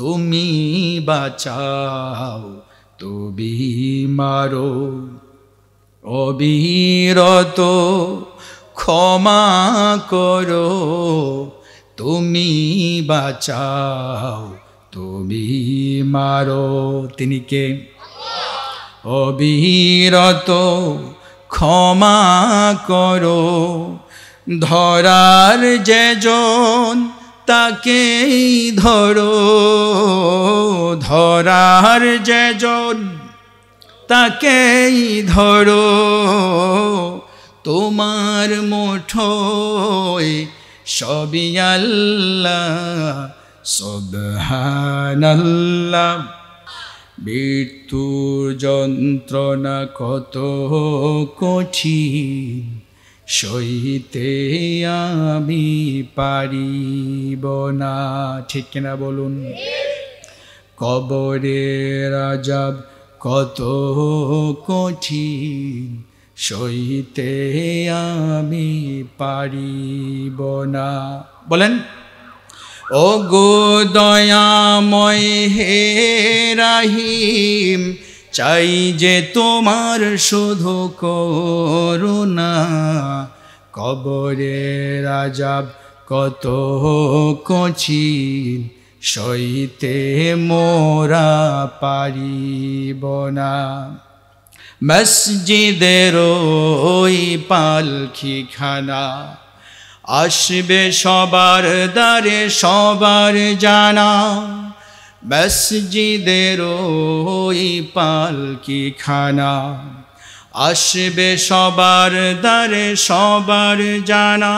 তুমি বাঁচাও তুমি মারো অবিরত ক্ষমা করো তুমি বাঁচাও তুমি মারো তিনি কে অবিরত ক্ষমা করো ধরার যেজন তাকেই ধরো ধরার যেজন তাকেই ধরো তোমার মুঠোয় সবই আল্লাহ সুবহানাল্লাহ মৃত্যুর যন্ত্রণা কত কঠিন সইতে আমি পারিব না ঠিক কিনা বলুন কবরের আযাব কত কঠিন সইতে আমি পারিব না বলেন ও গো দয়াময় হে রহিম চাই যে তোমার শুধু করুণা কবরের আযাব কত কঠিন সইতে মোরা পারিব না মসজিদের ওই পালকিখানা আসবে সবার দ্বারে সবার জানা মসজিদের ওই পালকিখানা আসবে সবার দ্বারে সবার জানা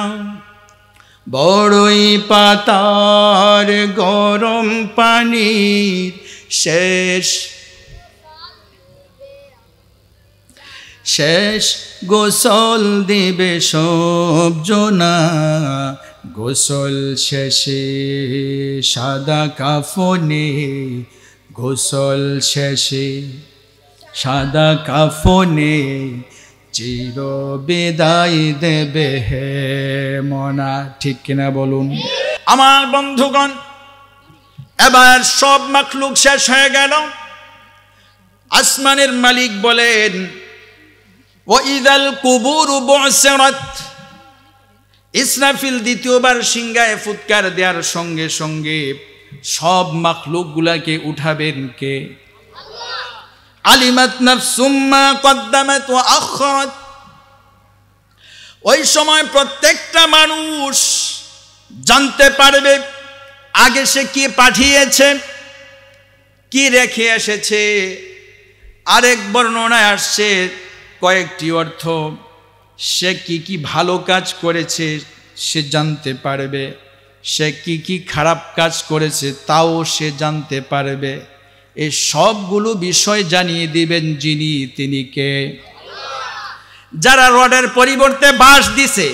বড়ই পাতার গরম পানির শেষ গোসল দিবে সব জনা গোসল শেষে সাদা কাফনে গোসল শেষে সাদা কাফনে চির বিদায় দেবে হে মনা ঠিক কিনা বলুন আমার বন্ধুগণ এবার সব মাখলুক শেষ হয়ে গেল আসমানের মালিক বলেন ওয়াইদাল কুবুরু বুসিরাত ইসরাফিল দ্বিতীয়বার সিংহায় ফুৎকার দেওয়ার সঙ্গে সঙ্গে সব মাখলুকগুলাকে উঠাবেন কে আল্লাহ আলিমাত নাফসুম মা কদ্দামাত ওয়া আখরাত ওই সময় প্রত্যেকটা মানুষ জানতে পারবে আগে সে কি পাঠিয়েছে কি রেখে এসেছে আরেক বর্ণনায় আসছে কয়েকটি অর্থ সে কি কি ভালো কাজ করেছে সে জানতে পারবে সে কি কি খারাপ কাজ করেছে তাও সে জানতে পারবে এই সবগুলো বিষয় জানিয়ে দিবেন যিনি তিনি কে যারা রডের পরিবর্তে বাঁশ দিছে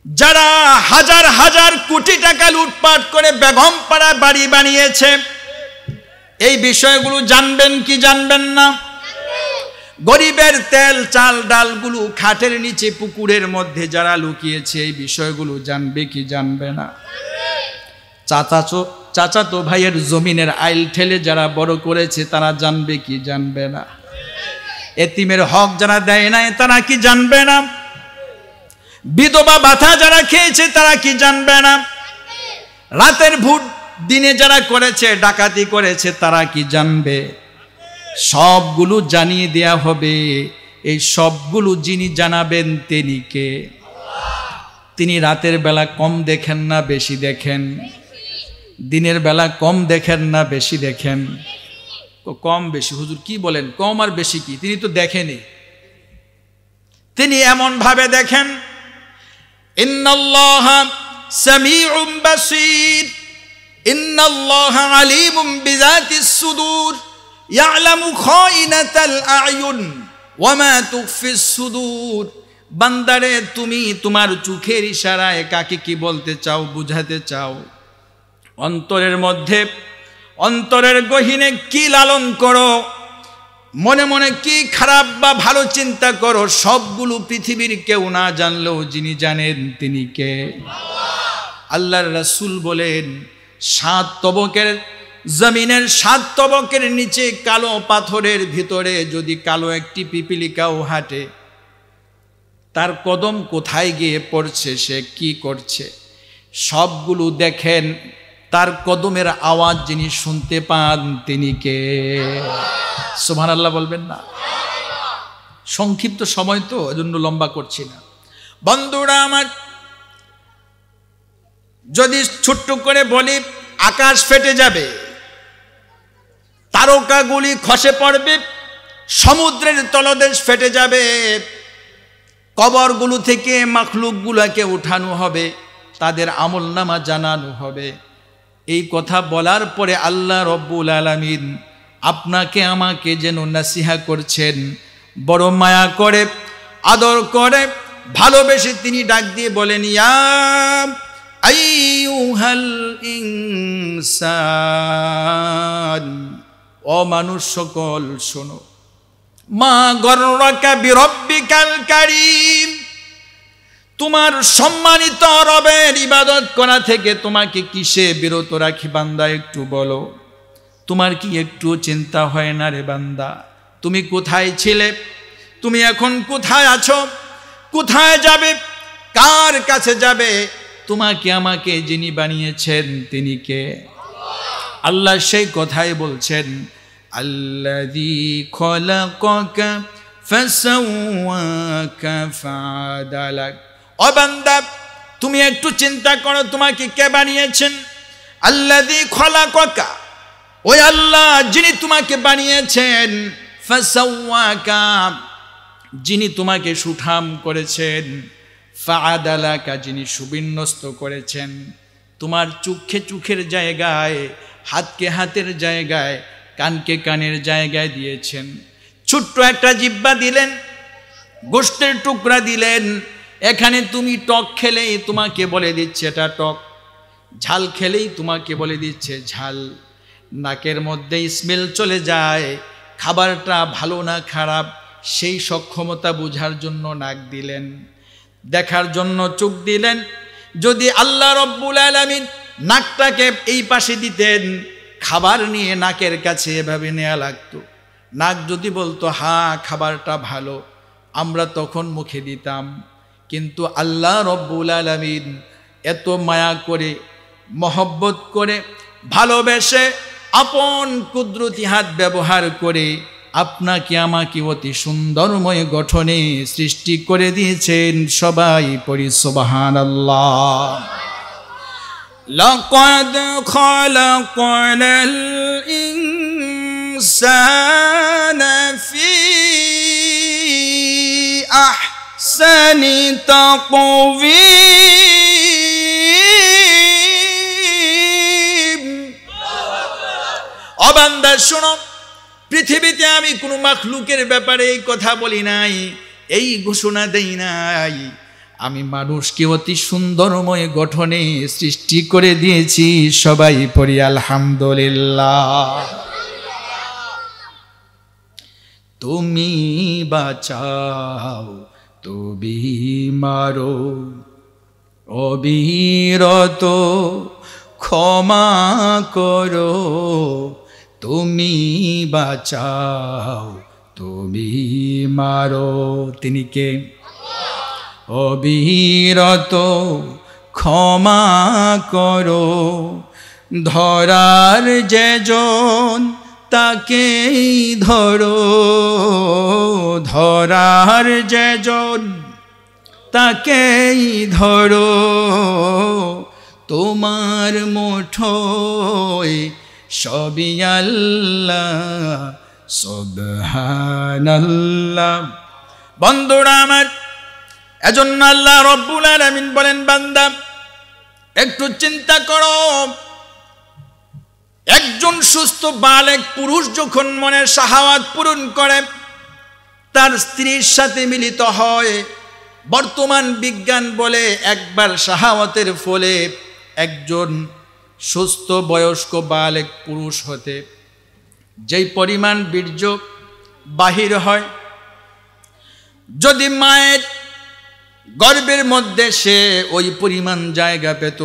যারা হাজার হাজার কোটি টাকা লুটপাট করে বেগমপাড়া বাড়ি বানিয়েছে এই বিষয়গুলো জানবেন কি জানবেন না গরিবের তেল চাল ডালগুলো খাটের নিচে পুকুরের মধ্যে যারা লুকিয়েছে এই বিষয়গুলো জানবে কি জানবে না চাচাতো ভাইয়ের জমিনের আইল ঠেলে যারা বড় করেছে তারা জানবে কি জানবে না এতিমের হক যারা দেয় নাই তারা কি জানবে না বিধবা ভাতা যারা খেয়েছে তারা কি জানবে না রাতের ভোট দিনে যারা করেছে ডাকাতি করেছে তারা কি জানবে সবগুলো জানিয়ে দেয়া হবে এই সবগুলো যিনি জানাবেন তিনি কে তিনি রাতের বেলা কম দেখেন না বেশি দেখেন দিনের বেলা কম দেখেন না বেশি দেখেন তো কম বেশি হুজুর কি বলেন কম আর বেশি কি তিনি তো দেখেনই তিনি এমন ভাবে দেখেন ইন্নাল্লাহা সামিউম বাসীর ইন্নাল্লাহা আলিমুম বিযাতিস সুদূর ইয়ালামু খাইনাতাল আয়ুন ওয়া মা তুখফিস সুদূর বান্দারে তুমি তোমার চোখের ইশারায় কাকে কি বলতে চাও বুঝাতে চাও অন্তরের মধ্যে অন্তরের গহীনে কি লালন করো মনে মনে কি খারাপ বা ভালো চিন্তা করো সবগুলো পৃথিবীর কেউ না জানলেও যিনি জানেন তিনি কে আল্লাহর রাসূল বলেন 7 তবকের জমিনের 7 তবকের নিচে কালো পাথরের ভিতরে যদি কালো একটি পিপিলিকাও হাঁটে, তার কদম কোথায় গিয়ে পড়ছে, সে কি করছে, সবগুলো দেখেন। তার কদমের আওয়াজ যিনি শুনতে পান তিনি কে? সুবহানাল্লাহ বলবেন না? সংক্ষিপ্ত সময় তো, এজন্য লম্বা করছি না। বন্ধুরা আমার, যদি ছোট্ট করে বলি, আকাশ ফেটে যাবে, তারকাগুলি খসে পড়বে, সমুদ্রের তলদেশ ফেটে যাবে, কবরগুলো থেকে মাখলুকগুলোকে উঠানো হবে, তাদের আমলনামা জানানো হবে। এই কথা বলার পরে আল্লাহ রব্বুল আলামিন আপনাকে আমাকে যেন নাসিহা করছেন, বড় মায়া করে, আদর করে, ভালোবেসে তিনি ডাক দিয়ে বলেন, ইয়া আইয়ুহাল ইনসান, ও মানুষ সকল শোনো, মা গররাকা বিরব্বিকাল কারীম, তোমার সম্মানিত রবের ইবাদত করা থেকে তোমাকে কিসে বিরত রাখি বান্দা, একটু বলো। তোমার কি একটু চিন্তা হয় না রে বান্দা? তুমি কোথায় ছিলে, তুমি এখন কোথায় আছো, কোথায় যাবে, কার কাছে যাবে? তোমাকে আমাকে যিনি বানিয়েছেন তিনি কে? আল্লাহ সেই কথাই বলছেন, আল্লাযী খলাকাকা ফাসাওয়াকা ফাআদালাক। ও বান্দা, তুমি একটু চিন্তা করো, তোমাকে কে বানিয়েছেন? আল্লাযী খলাকাকা, ওই আল্লাহ যিনি তোমাকে বানিয়েছেন, ফাসাওয়াকা, যিনি তোমাকে সুঠাম করেছেন, ফাআদালাকা, যিনি সুবিন্যস্ত করেছেন। তোমার চোখে চোখের জায়গায়, হাতকে হাতের জায়গায়, কানকে কানের জায়গায় দিয়েছেন। ছোট্ট একটা জিহ্বা দিলেন, গোশতের টুকরা দিলেন, এখানে তুমি টক খেলেই তোমাকে বলে দিচ্ছে এটা টক, ঝাল খেলেই তোমাকে বলে দিচ্ছে ঝাল। নাকের মধ্যে স্মেল চলে যায়, খাবারটা ভালো না খারাপ সেই সক্ষমতা বোঝার জন্য নাক দিলেন, দেখার জন্য চোখ দিলেন। যদি আল্লাহ রব্বুল আলামিন নাকটাকে এই পাশে দিতেন, খাবার নিয়ে নাকের কাছে এভাবে নেওয়া লাগতো। নাক যদি বলতো হ্যাঁ খাবারটা ভালো, আমরা তখন মুখে দিতাম। কিন্তু আল্লাহ রব্বুল আলামিন এত মায়া করে, মহব্বত করে, ভালোবেসে, আপন কুদরতি হাত ব্যবহার করে আপনাকে আমাকে অতি সুন্দরময় গঠনে সৃষ্টি করে দিয়েছেন। সবাই পড়ি সুবহানাল্লাহ। লাকাদ খালাকানাল ইনসানা ফি আহসানি তাকওয়িম। ও বান্দা শোনো, পৃথিবীতে আমি কোনো মাখলুকের ব্যাপারে এই কথা বলি নাই, এই ঘোষণা দেই নাই, আমি মানুষকে অতি সুন্দরময় গঠনে সৃষ্টি করে দিয়েছি। সবাই পড়ি আলহামদুলিল্লাহ। তুমি বাঁচাও তুমি মারো, অবিরত ক্ষমা করো। তুমি বাঁচাও তুমি মারো, তিনি কে? অবিরত ক্ষমা করো। ধরার যেজন তাকেই ধরো, ধরার যেজন তাকেই ধরো। তোমার মুঠোয় সবই আল্লাহ, সুবহানাল্লাহ। বন্ধুরা আমার, এজন্য আল্লাহ রব্বুল আলামিন বলেন, বান্দা একটু চিন্তা করো, একজন সুস্থ বালেগ পুরুষ যখন মনের শাহাওয়াত পূরণ করে, তার স্ত্রীর সাথে মিলিত হয়, বর্তমান বিজ্ঞান বলে একবার শাহাওয়াতের ফলে একজন সুস্থ বয়স্ক বালেগ পুরুষ হতে যেই পরিমাণ বীর্য বাহির হয়, যদি মায়ের গর্ভের মধ্যে সে ওই পরিমাণ জায়গা পেত,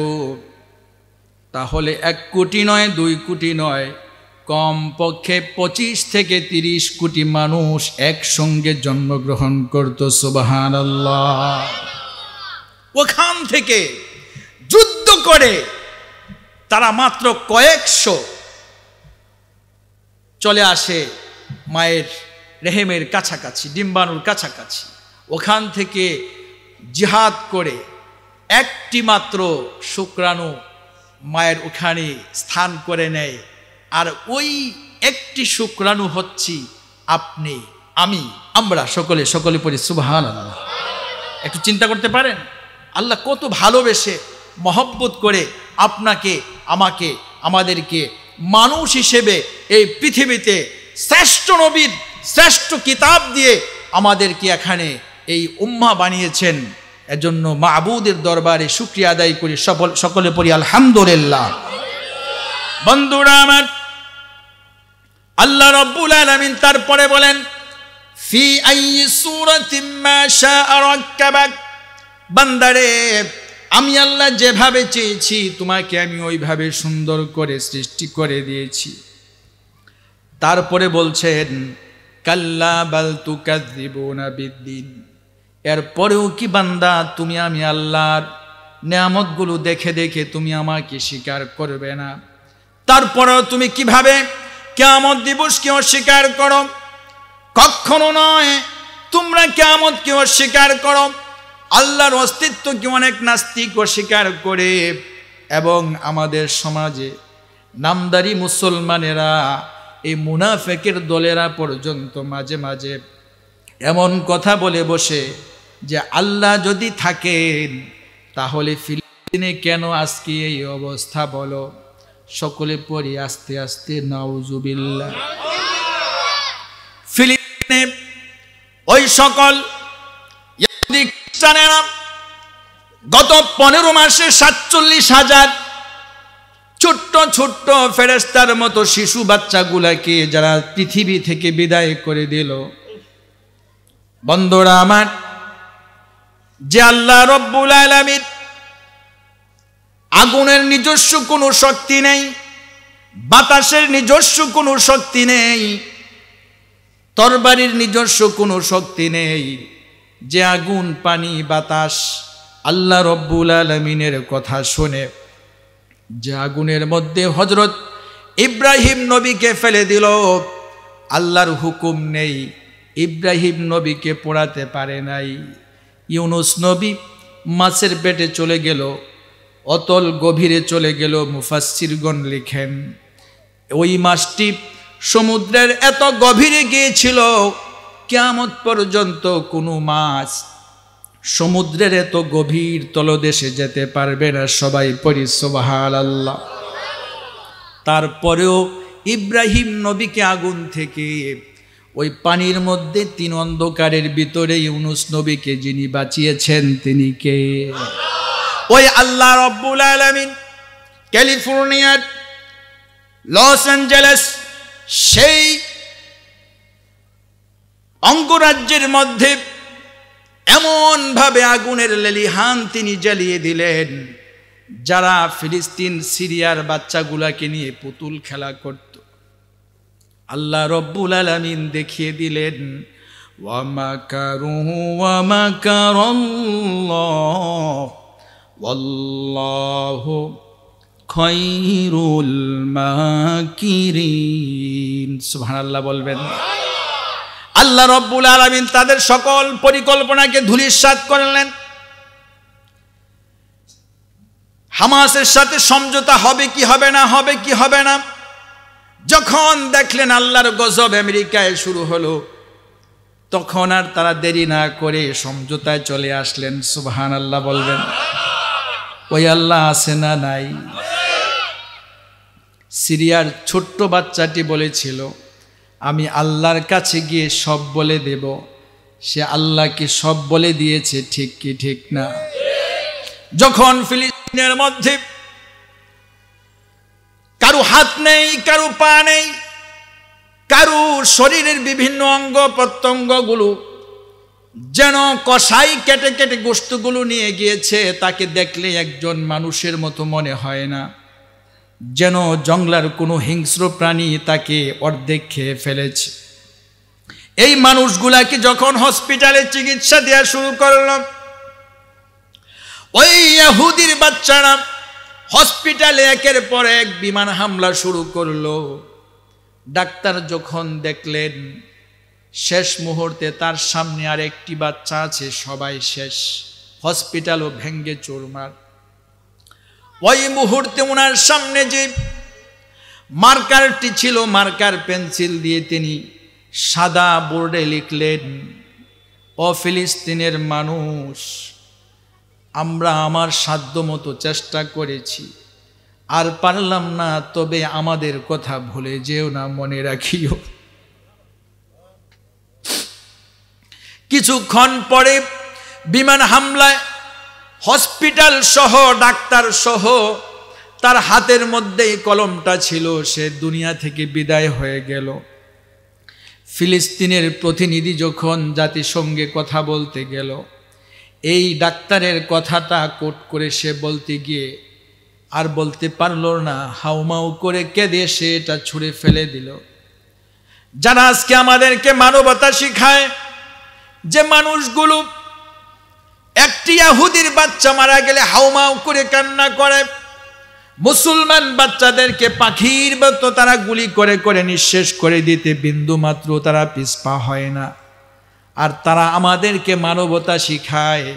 তাহলে 1 কোটি নয় 2 কোটি নয়, কমপক্ষে 25 থেকে 30 কোটি মানুষ একসঙ্গে জন্মগ্রহণ করত। সুবহানাল্লাহ। ওখান থেকে যুদ্ধ করে তারা মাত্র কয়েকশো চলে আসে মায়ের রেহেমের কাছাকাছি, ডিম্বাণুর কাছাকাছি। ওখান থেকে জিহাদ করে একটি মাত্র শুক্রাণু মায়ের ওখানে স্থান করে নেয়, আর ওই একটি শুক্রাণু হচ্ছি আপনি, আমি, আমরা সকলে পড়ি সুবহানাল্লাহ। একটু চিন্তা করতে পারেন আল্লাহ কত ভালোবেসে মহব্বত করে আপনাকে, আমাকে, আমাদেরকে মানুষ হিসেবে এই পৃথিবীতে শ্রেষ্ঠ নবীর শ্রেষ্ঠ কিতাব দিয়ে আমাদেরকে এখানে এই উম্মাহ বানিয়েছেন। এজন্য মাবুদের দরবারে শুকরিয়া আদায় করি, সকলে পড়ি আলহামদুলিল্লাহ। বন্ধুরা আমার, আল্লাহ রাব্বুল আলামিন তারপরে বলেন ফি আইয়ি সূরাতিন মা শাআ রাক্কাবাক, বান্দারে আমি আল্লাহ যেভাবে চেয়েছি তোমাকে আমি ওইভাবে সুন্দর করে সৃষ্টি করে দিয়েছি। তারপরে বলছেন কাল্লা বাল তুকাযযিবুনা বিদ্দিন, এরপরেও কি বান্দা তুমি আমি আল্লাহর নেয়ামতগুলো দেখে দেখে তুমি আমাকে স্বীকার করবে না? তারপরেও তুমি কিভাবে কিয়ামত দিবসকে অস্বীকার করো? কখনো নয়, তোমরা কিয়ামতকে অস্বীকার করো, আল্লাহর অস্তিত্বকে অনেক নাস্তিক অস্বীকার করে। এবং আমাদের সমাজে নামদারি মুসলমানেরা, এই মুনাফিকের দলেরা পর্যন্ত মাঝে মাঝে এমন কথা বলে বসে যে আল্লাহ যদি থাকেন তাহলে ফিলিস্তিনে কেন আজকে এই অবস্থা বলো? সকলে পড়ি আস্তে আস্তে নাউজুবিল্লাহ। ফিলিস্তিনে ওই সকল ইহুদি খ্রিস্টানেরা গত 15 মাসে 47,000 ছোট্ট ছোট্ট ফেরেশতার মতো শিশু বাচ্চাগুলাকে যারা পৃথিবী থেকে বিদায় করে দিল। বন্ধুরা আমার, যে আল্লাহ রব্বুল আলামিন আগুনের নিজস্ব কোনো শক্তি নেই, বাতাসের নিজস্ব কোনো শক্তি নেই, তরবারির নিজস্ব কোনো শক্তি নেই, যে আগুন পানি বাতাস আল্লাহ রব্বুল আলামিনের কথা শুনে যে আগুনের মধ্যে হযরত ইব্রাহিম নবীকে ফেলে দিল, আল্লাহর হুকুম নেই, ইব্রাহিম নবীকে পোড়াতে পারে নাই। ইউনুস নবী মাছের পেটে চলে গেল, অতল গভীরে চলে গেল। মুফাসসিরগণ লিখেন ওই মাছটি সমুদ্রের এত গভীরে গিয়েছিল, কিয়ামত পর্যন্ত কোনো মাছ সমুদ্রের এত গভীর তলদেশে যেতে পারবে না। সবাই পড়ি সুবহানাল্লাহ। তারপরেও ইব্রাহিম নবীকে আগুন থেকে ওই পানির মধ্যে 3 অন্ধকারের ভিতরে ইউনুস নবীকে যিনি বাঁচিয়েছেন তিনি কে? ওই আল্লাহ রব্বুল আলামিন ক্যালিফোর্নিয়ার লস অ্যাঞ্জেলেস সেই অঙ্গরাজ্যের মধ্যে এমন ভাবে আগুনের লেলিহান তিনি জ্বালিয়ে দিলেন, যারা ফিলিস্তিন সিরিয়ার বাচ্চাগুলাকে নিয়ে পুতুল খেলা করত, আল্লাহ রব্বুল আলামিন দেখিয়ে দিলেন ওয়া মাকারু ওয়া মাকারাল্লাহ ওয়াল্লাহু খায়রুল মাকিরিন। সুবহানাল্লাহ বলবেন। আল্লাহ রব্বুল আলামিন তাদের সকল পরিকল্পনাকে ধূলিসাৎ করলেন। হামাসের সাথে সমঝোতা হবে কি হবে না, হবে কি হবে না, যখন দেখলেন আল্লাহর গজব আমেরিকায় শুরু হলো, তখন আর তারা দেরি না করে সমঝোতায় চলে আসলেন। সুবহানাল্লাহ বলবেন। ওই আল্লাহ আছে না নাই? সিরিয়ার ছোট্ট বাচ্চাটি বলেছিল আমি আল্লাহর কাছে গিয়ে সব বলে দেব। সে আল্লাহকে সব বলে দিয়েছে, ঠিক কি ঠিক না? যখন ফিলিস্তিনের মধ্যে কারো হাত নেই, কারো পা নেই, কারো শরীরের বিভিন্ন অঙ্গ প্রত্যঙ্গগুলো যেন কষাই কেটে কেটে গোশতগুলো নিয়ে গিয়েছে, তাকে দেখলে একজন মানুষের মতো মনে হয় না। যেন জঙ্গলার কোনো হিংস্র প্রাণী তাকে অর্ধেক খেয়ে ফেলেছে। এই মানুষগুলাকে যখন হসপিটালে চিকিৎসা দেওয়া শুরু করলাম, ওই ইহুদির বাচ্চারা হসপিটালে একের পর এক বিমান হামলা শুরু করলো। ডাক্তার যখন দেখলেন শেষ মুহূর্তে তার সামনে আর একটি বাচ্চা আছে, সবাই শেষ, হসপিটালও ভেঙ্গে চুরমার। ওই মুহূর্তে ওনার সামনে যে মার্কারটি ছিল, মার্কার পেন্সিল দিয়ে তিনি সাদা বোর্ডে লিখলেন, ও ফিলিস্তিনের মানুষ, আমরা আমার সাধ্যমতো চেষ্টা করেছি, আর পারলাম না, তবে আমাদের কথা ভুলে যেও না, মনে রাখিও। কিছুক্ষণ পরে বিমান হামলায় হসপিটাল সহ ডাক্তার সহ তার হাতের মধ্যেই কলমটা ছিল, সে দুনিয়া থেকে বিদায় হয়ে গেল। ফিলিস্তিনের প্রতিনিধি যখন জাতিসংঘে কথা বলতে গেল, এই ডাক্তারের কথাটা কোট করে সে বলতে গিয়ে আর বলতে পারল না, হাউমাউ করে কেঁদে সে এটা ছুঁড়ে ফেলে দিল। যারা আজকে আমাদেরকে মানবতা শিখায়, যে মানুষগুলো একটি ইহুদির বাচ্চা মারা গেলে হাউমাউ করে কান্না করে, মুসলমান বাচ্চাদেরকে পাখির মতো তারা গুলি করে করে নিঃশেষ করে দিতে বিন্দু মাত্র তারা পিছপা হয় না। আর তারা আমাদেরকে মানবতা শিখায়,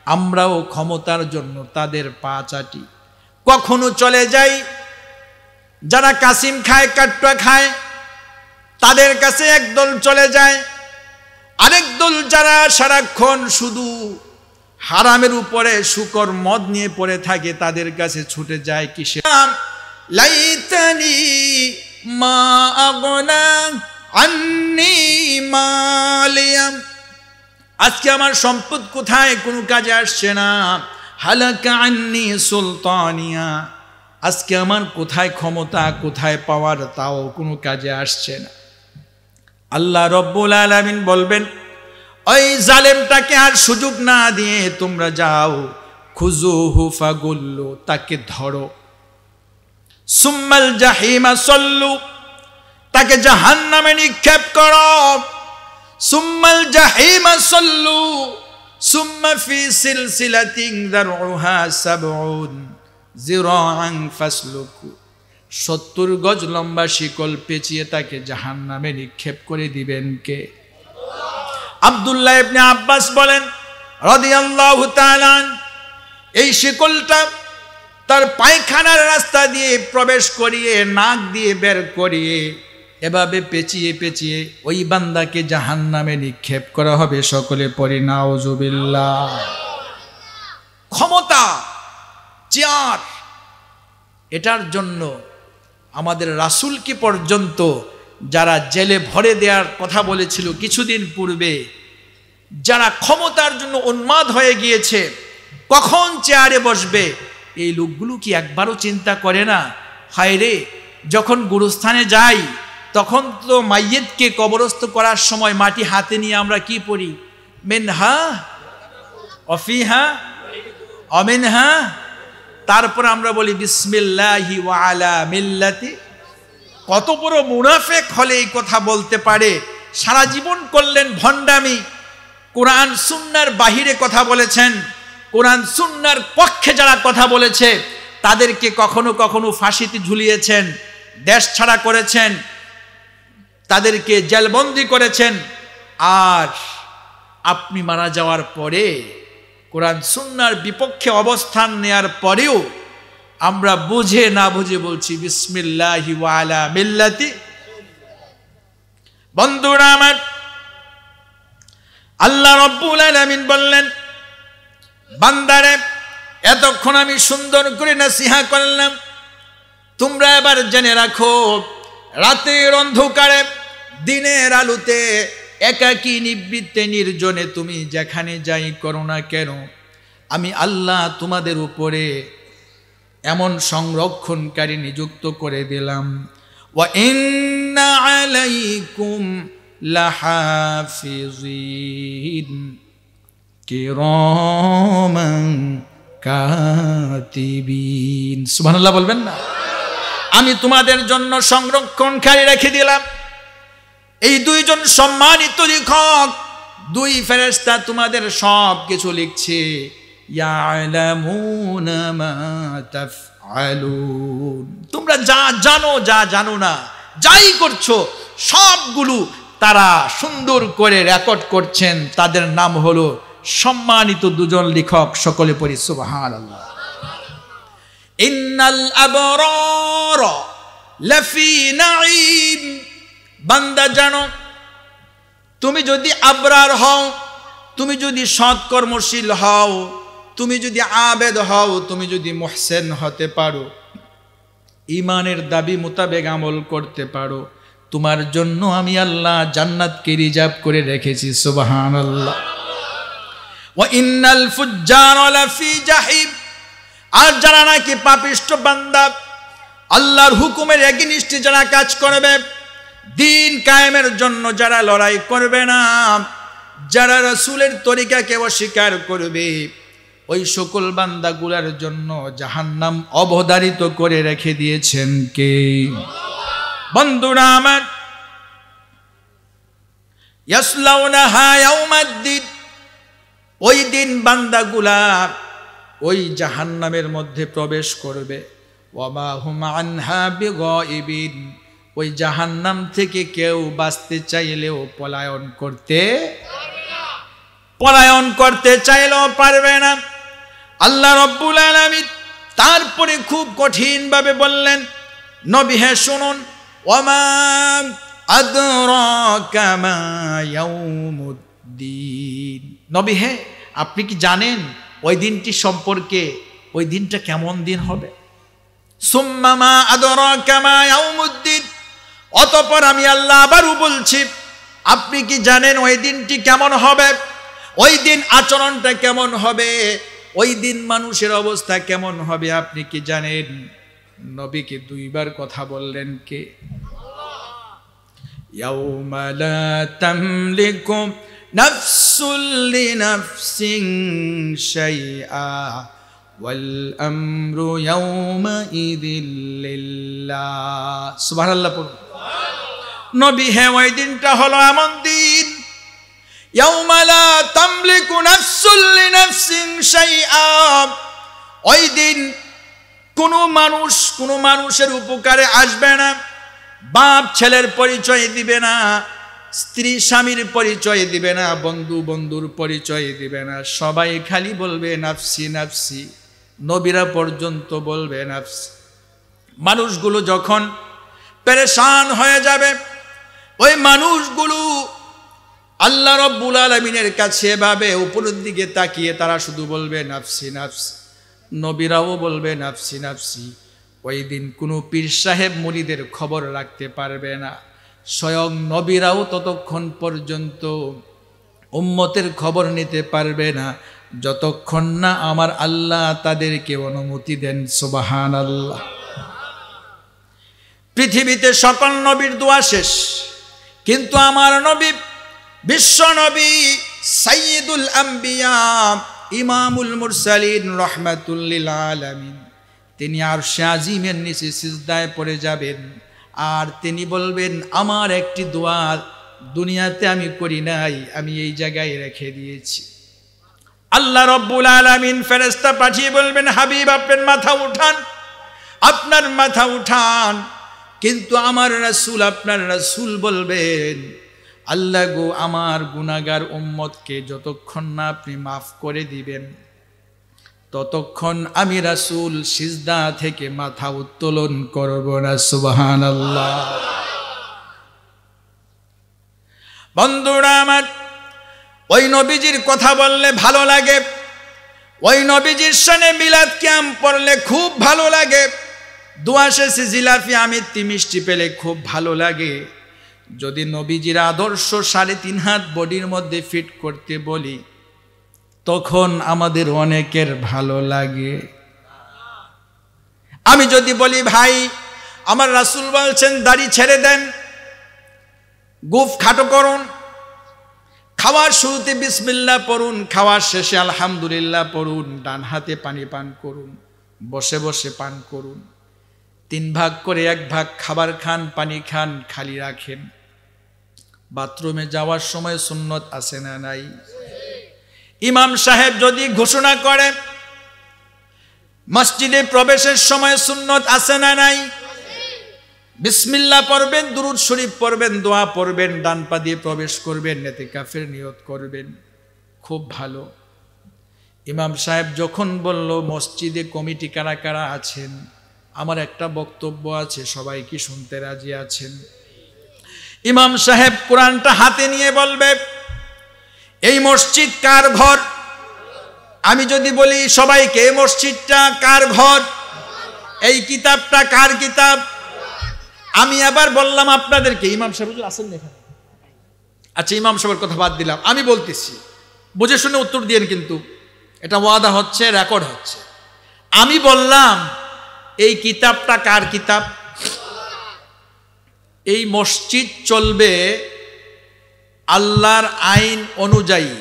আমরাও ক্ষমতার জন্য তাদের পা চাটি। কখনো চলে যাই, যারা কাসিম খায়, কাট্টা খায়, তাদের কাছে একদল চলে যায়, আরেক দল যারা সারাক্ষণ শুধু হারামের উপরে শুকর মদ নিয়ে পড়ে থাকে, তাদের কাছে ছুটে যায় কিসে, লাইতানি মা আগনা আন্নি মালিয়াম, আজকে আমার সম্পদ কোথায়, কোনো কাজে আসছে না। হালাকা আন্নি সুলতানিয়া, আজকে আমার কোথায় ক্ষমতা, কোথায় পাওয়ার, তাও কোনো কাজে আসছে না। আল্লাহ রব্বুল আলামিন বলবেন, ওই জালেমটাকে আর সুযোগ না দিয়ে তোমরা যাও, খুজুহু ফাগুল্লু, তাকে ধরো, সুম্মাল জাহিমা সল্লু, তাকে জাহান্নামে নিক্ষেপ করো, সুম্মাল জাহিমা সল্লু সুম্মা ফি সিলসিলাতিন যারউহা ৭০ যিরাআন ফাসলুকু, ৭০ গজ লম্বা শিকল পেঁচিয়ে তাকে জাহান্নামে নিক্ষেপ করে দিবেন কে? আব্দুল্লাহ ইবনে আব্বাস বলেন রাদিয়াল্লাহু তাআলা, এই শিকলটা তার পায়খানার রাস্তা দিয়ে প্রবেশ করিয়ে, নাক দিয়ে বের করিয়ে, এভাবে পেঁচিয়ে পেঁচিয়ে ওই বান্দাকে জাহান্নামে নিক্ষেপ করা হবে। সকলে পড়ি নাউজুবিল্লাহ। ক্ষমতা, চেয়ার, এটার জন্য আমাদের রাসূলকে পর্যন্ত যারা জেলে ভরে দেওয়ার কথা বলেছিল কিছুদিন পূর্বে, যারা ক্ষমতার জন্য উন্মাদ হয়ে গিয়েছে, কখন চেয়ারে বসবে, এই লোকগুলো কি একবারও চিন্তা করে না? হায় রে, যখন গুরুস্থানে যাই তখন তো মাইয়েতকে কবরস্থ করার সময় মাটি হাতে নিয়ে আমরা কি পড়ি? মিনহা অফিহা অমিনহা, তারপর আমরা বলি বিসমিল্লাহি ওয়া আলা মিল্লাতি। কত বড় মুনাফিক হলে এই কথা বলতে পারে? সারা জীবন করলেন ভণ্ডামি, কোরআন সুন্নাহর বাহিরে কথা বলেছেন, কোরআন সুন্নাহর পক্ষে যারা কথা বলেছে তাদেরকে কখনো কখনো ফাঁসিতে ঝুলিয়েছেন, দেশ ছাড়া করেছেন, তাদেরকে জেলবন্দি করেছেন। আর আপনি মারা যাওয়ার পরে কোরআন সুন্নাহর বিপক্ষে অবস্থান নেয়ার পরেও আমরা বুঝে না বুঝে বলছি বিসমিল্লাহি ওয়া আলা মিল্লাতি। বন্ধুরা আমার, আল্লাহ রাব্বুল আলামিন বললেন, বান্দারে এতক্ষণ আমি সুন্দর করে নসিহত করলাম, তোমরা এবার জেনে রাখো, রাতের অন্ধকারে দিনের আলোতে একাকী নিবৃত্তে নির্জনে তুমি যেখানে যাই করো না কেন, আমি আল্লাহ তোমাদের উপরে এমন সংরক্ষণকারী নিযুক্ত করে দিলাম। ওয়া ইন্না আলাইকুম লাহাফিজিন কিরামান কাতিবিন। সুবহানাল্লাহ বলবেন না? আমি তোমাদের জন্য সংরক্ষণকারী রেখে দিলাম। এই দুইজন সম্মানিত লিখক, দুই ফেরেশতা তোমাদের সব কিছু লিখছে। ইয়ালামুনা মা তাফআলুন, তোমরা যা জানো যা জানো না, যাই করছো সবগুলো তারা সুন্দর করে রেকর্ড করছেন। তাদের নাম হলো সম্মানিত দুজন লেখক। সকলে পড়ি সুবহানাল্লাহ। ইন্নাল আবরার লাফি নাঈম, বান্দা জানো তুমি যদি আবরার হও, তুমি যদি সৎকর্মশীল হও, তুমি যদি আবেদ হও, তুমি যদি মুহসিন হতে পারো, ঈমানের দাবি মোতাবেক আমল করতে পারো, তোমার জন্য আমি আল্লাহ জান্নাতকে রিজার্ভ করে রেখেছি। সুবহানাল্লাহ। ওয়া ইন্নাল ফুজ্জারা লাফি জাহিম, আর যারা নাকি পাপিষ্ঠ বান্দা, আল্লাহর হুকুমের এগেইনস্টে যারা কাজ করবে, দিন কায়েমের জন্য যারা লড়াই করবে না, যারা রাসূলের তরিকাকে অস্বীকার করবে, ওই সকল বান্দাগুলোর জন্য জাহান্নাম অবধারিত করে রেখে দিয়েছেন কে? বন্ধুরা আমার, ইয়াসলাউনাহা ইয়াউমাদ্দিন, ওই দিন বান্দাগুলা ওই জাহান্নামের মধ্যে প্রবেশ করবে। ওয়া মা হুম আনহা বিগাইবিন, ওই জাহান্নাম থেকে কেউ বাঁচতে চাইলেও পলায়ন করতে চাইলেও পারবে না। আল্লাহ রাব্বুল আলামিন তারপরে খুব কঠিনভাবে বললেন, নবী হে শুনুন, ওয়ামা আদরাকা মা ইয়াউমুদ্দিন, নবী হে আপনি কি জানেন ওই দিনটি সম্পর্কে, ওই দিনটা কেমন দিন হবে? সুম্মা মা আদরাকা মা ইয়াউমুদ্দিন, অতঃপর আমি আল্লাহ আবারও বলছি, আপনি কি জানেন ওই দিনটি কেমন হবে? ওই দিন আচরণটা কেমন হবে? ওই দিন মানুষের অবস্থা কেমন হবে আপনি কি জানেন? নবীকে দুইবার কথা বললেন কে? ইয়াউমা লা তামলিকু নাফসুল লিনাফসিন শাইআ ওয়াল আমরু ইয়াউমা ইযিল লিল্লাহ। সুবহানাল্লাহ। নবী হে ওই দিনটা হলো এমন দিন, ইয়াউমা লা তামলিকু নাফসুল লিনাফসিন শাইআ, ওই দিন কোনো মানুষের উপকারে আসবে না, বাপ ছেলের পরিচয় দিবে না, স্ত্রী স্বামীর পরিচয় দিবে না, বন্ধু বন্ধুর পরিচয় দিবে না, সবাই খালি বলবে নাফসি নাফসি, নবীরা পর্যন্ত বলবে নাফসি। মানুষগুলো যখন পেরেশান হয়ে যাবে, ওই মানুষগুলো আল্লাহ রাব্বুল আলামিনের কাছে ভাবে উপরের দিকে তাকিয়ে তারা শুধু বলবে নাফসি নাফসি, নবীরাও বলবে নাফসি নাফসি। ওই দিন কোনো পীর সাহেব মুরিদের খবর রাখতে পারবে না, স্বয়ং নবীরাও ততক্ষণ পর্যন্ত উম্মতের খবর নিতে পারবে না যতক্ষণ না আমার আল্লাহ তাদেরকে অনুমতি দেন। সুবহানাল্লাহ। পৃথিবীতে সকল নবীর দোয়া শেষ, কিন্তু আমার নবী, বিশ্ব নবী, সাইয়্যিদুল আম্বিয়া, ইমামুল মুরসালিন, রাহমাতুল লিল আলামিন, তিনি আরশে আজিমের নিচে সিজদায় পড়ে যাবেন আর তিনি বলবেন, আমার একটি দোয়া দুনিয়াতে আমি করি নাই, আমি এই জায়গায় রেখে দিয়েছি। আল্লাহ রাব্বুল আলামিন ফেরেশতা পাঠিয়ে বলবেন, হাবিব আপনার মাথা উঠান, আপনার মাথা উঠান। কিন্তু আমার রাসূল, আপনার রাসূল বলবেন, আল্লাহ গো, আমার গুনাহগার উম্মতকে যতক্ষণ না আপনি মাফ করে দিবেন ততক্ষণ আমি রাসূল সিজদা থেকে মাথা উত্তোলন করব না। সুবহানাল্লাহ। বন্ধুরা আমার, ওই নবীজির কথা বললে ভালো লাগে, ওই নবীজির শানে মিলাদ কিয়াম পড়লে খুব ভালো লাগে, দোয়া শেষে জিলাপি আমিত্তি মিষ্টি পেলে খুব ভালো লাগে। যদি নবীজির আদর্শ 3.5 হাত বডির মধ্যে ফিট করতে বলি তখন আমাদের অনেকের ভালো লাগে। আমি যদি বলি, ভাই আমার রাসূল বলছেন দাড়ি ছেড়ে দেন, গোঁফ খাটো করুন, খাওয়ার শুরুতে বিসমিল্লাহ পড়ুন, খাওয়ার শেষে আলহামদুলিল্লাহ পড়ুন, ডান হাতে পানি পান করুন, বসে বসে পান করুন, 3 ভাগ করে 1 ভাগ খাবার খান, পানি খান, খালি রাখেন। বাথরুমে যাওয়ার সময় সুন্নত আছে না নাই? ইমাম সাহেব যদি ঘোষণা করে মসজিদে প্রবেশের সময় সুন্নত আছে না নাই? বিসমিল্লাহ পড়বেন, দুরূদ শরীফ পড়বেন, দোয়া পড়বেন, ডান পা দিয়ে প্রবেশ করবেন, ইতিকাফের নিয়ত করবেন। খুব ভালো। ইমাম সাহেব যখন বলল মসজিদে কমিটি কারা কারা আছেন, আমার একটা বক্তব্য আছে, সবাই কি শুনতে রাজি আছেন? ইমাম সাহেব কোরআনটা হাতে নিয়ে বলবে, এই মসজিদ কার ঘর? আমি যদি বলি সবাইকে এই মসজিদটা কার ঘর, এই কিতাবটা কার কিতাব, আমি আবার বললাম আপনাদেরকে, ইমাম সাহেব আসেন না এখানে, আচ্ছা ইমাম সাহেবের কথা বাদ দিলাম, আমি বলতেছি, বুঝে শুনে উত্তর দিয়েন, কিন্তু এটা ওয়াদা হচ্ছে, রেকর্ড হচ্ছে। আমি বললাম এই কিতাবটা কার কিতাব? এই মসজিদ চলবে আল্লাহর আইন অনুযায়ী,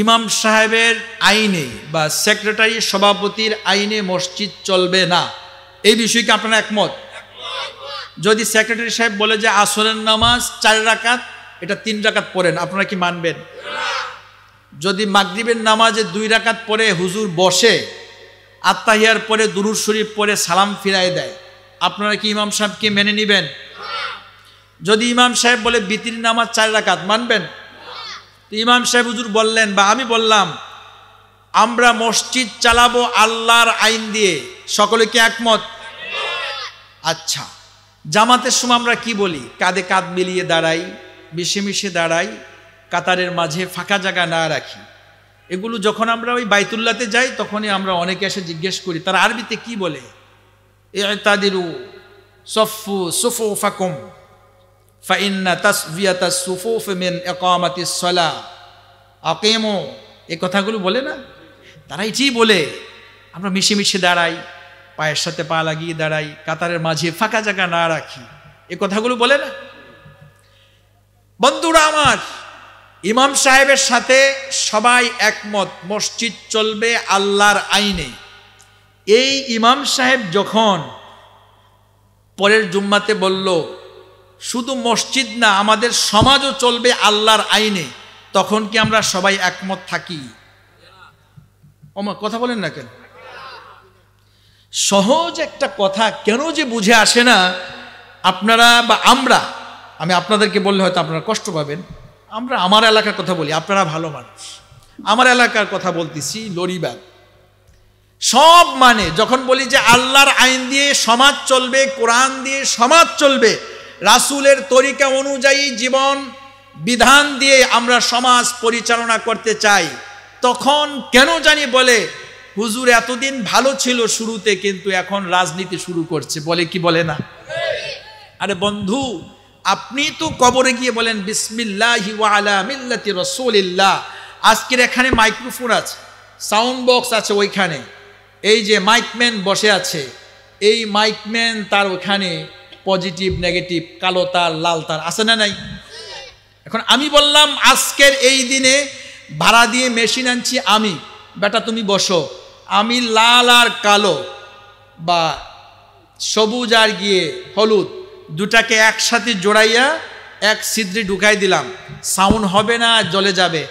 ইমাম সাহেবের আইনে বা সেক্রেটারি সভাপতির আইনে মসজিদ চলবে না। এই বিষয়ে কি আপনারা একমত? যদি সেক্রেটারি সাহেব বলে যে আসরের নামাজ 4 রাকাত, এটা 3 রাকাত পড়েন, আপনারা কি মানবেন? যদি মাগরিবের নামাজে 2 রাকাত পড়ে হুজুর বসে, আত্তাহিয়ার পরে দুরূদ শরীফ পড়ে সালাম ফিরায় দেয়, আপনারা কি ইমাম সাহেবকে মেনে নেবেন? যদি ইমাম সাহেব বলে বিতির নামাজ 4 রাকাত, মানবেন? ইমাম সাহেব হুজুর বললেন বা আমি বললাম আমরা মসজিদ চালাবো আল্লাহর আইন দিয়ে, সকলে কি একমত? আচ্ছা, জামাতের সময় আমরা কি বলি? কাঁধে কাঁধ মিলিয়ে দাঁড়াই, মিশে মিশে দাঁড়াই, কাতারের মাঝে ফাঁকা জায়গা না রাখি। এগুলো যখন আমরা ওই বাইতুল্লাহতে যাই তখনই আমরা অনেকে এসে জিজ্ঞেস করি তারা আরবিতে কি বলে, ইতাদিরু সফু সুফুফাকুম ফাইন্না তাসভিয়াতাস সুফুফ মিন ইকামাতিস সালাহ আকিমু, এই কথাগুলো বলে না? তারা এটাই বলে আমরা মিশে মিশে দাঁড়াই, পায়ের সাথে পা লাগিয়ে দাঁড়াই, কাতারের মাঝে ফাঁকা জায়গা না রাখি, এই কথাগুলো বলে না? বন্ধুরা আমার, ইমাম সাহেবের সাথে সবাই একমত, মসজিদ চলবে আল্লাহর আইনে। এই ইমাম সাহেব যখন পরের জুম্মাতে বলল শুধু মসজিদ না আমাদের সমাজও চলবে আল্লাহর আইনে, তখন কি আমরা সবাই একমত থাকি? কথা বলেন না কেন? সহজ একটা কথা কেন যে বুঝে আসে না আপনারা বা আমরা, আমি আপনাদেরকে বললে হয়তো আপনারা কষ্ট পাবেন, আমরা আমার এলাকার কথা বলি, আপনারা ভালো মানুষ, আমার এলাকার কথা বলতেছি, লরিবাগ সব মানে যখন বলি যে আল্লাহর আইন দিয়ে সমাজ চলবে, কোরআন দিয়ে সমাজ চলবে, রাসূলের তরিকা অনুযায়ী জীবন বিধান দিয়ে আমরা সমাজ পরিচালনা করতে চাই, তখন কেন জানি বলে হুজুর এতদিন ভালো ছিল শুরুতে, কিন্তু এখন রাজনীতি শুরু করছে, বলে কি বলে না? আরে বন্ধু, আপনি তো কবরে গিয়ে বলেন বিসমিল্লাহি ওয়া আলা মিল্লাতি রাসূলিল্লাহ। আজকের এখানে মাইক্রোফোন আছে, সাউন্ড বক্স আছে, ওইখানে এই যে মাইকম্যান বসে আছে, এই মাইকম্যান তার ওখানে পজিটিভ নেগেটিভ, কালো তার লাল তার আছে না নাই? এখন আমি বললাম আজকের এই দিনে ভাড়া দিয়ে মেশিন আনছি আমি, বেটা তুমি বসো, আমি লাল আর কালো বা সবুজ আর গিয়ে হলুদ দুটাকে একসাথে জোড়াইয়া এক ছিদ্রে ঢুকাই দিলাম, সাউন্ড হবে না, জ্বলে যাবে।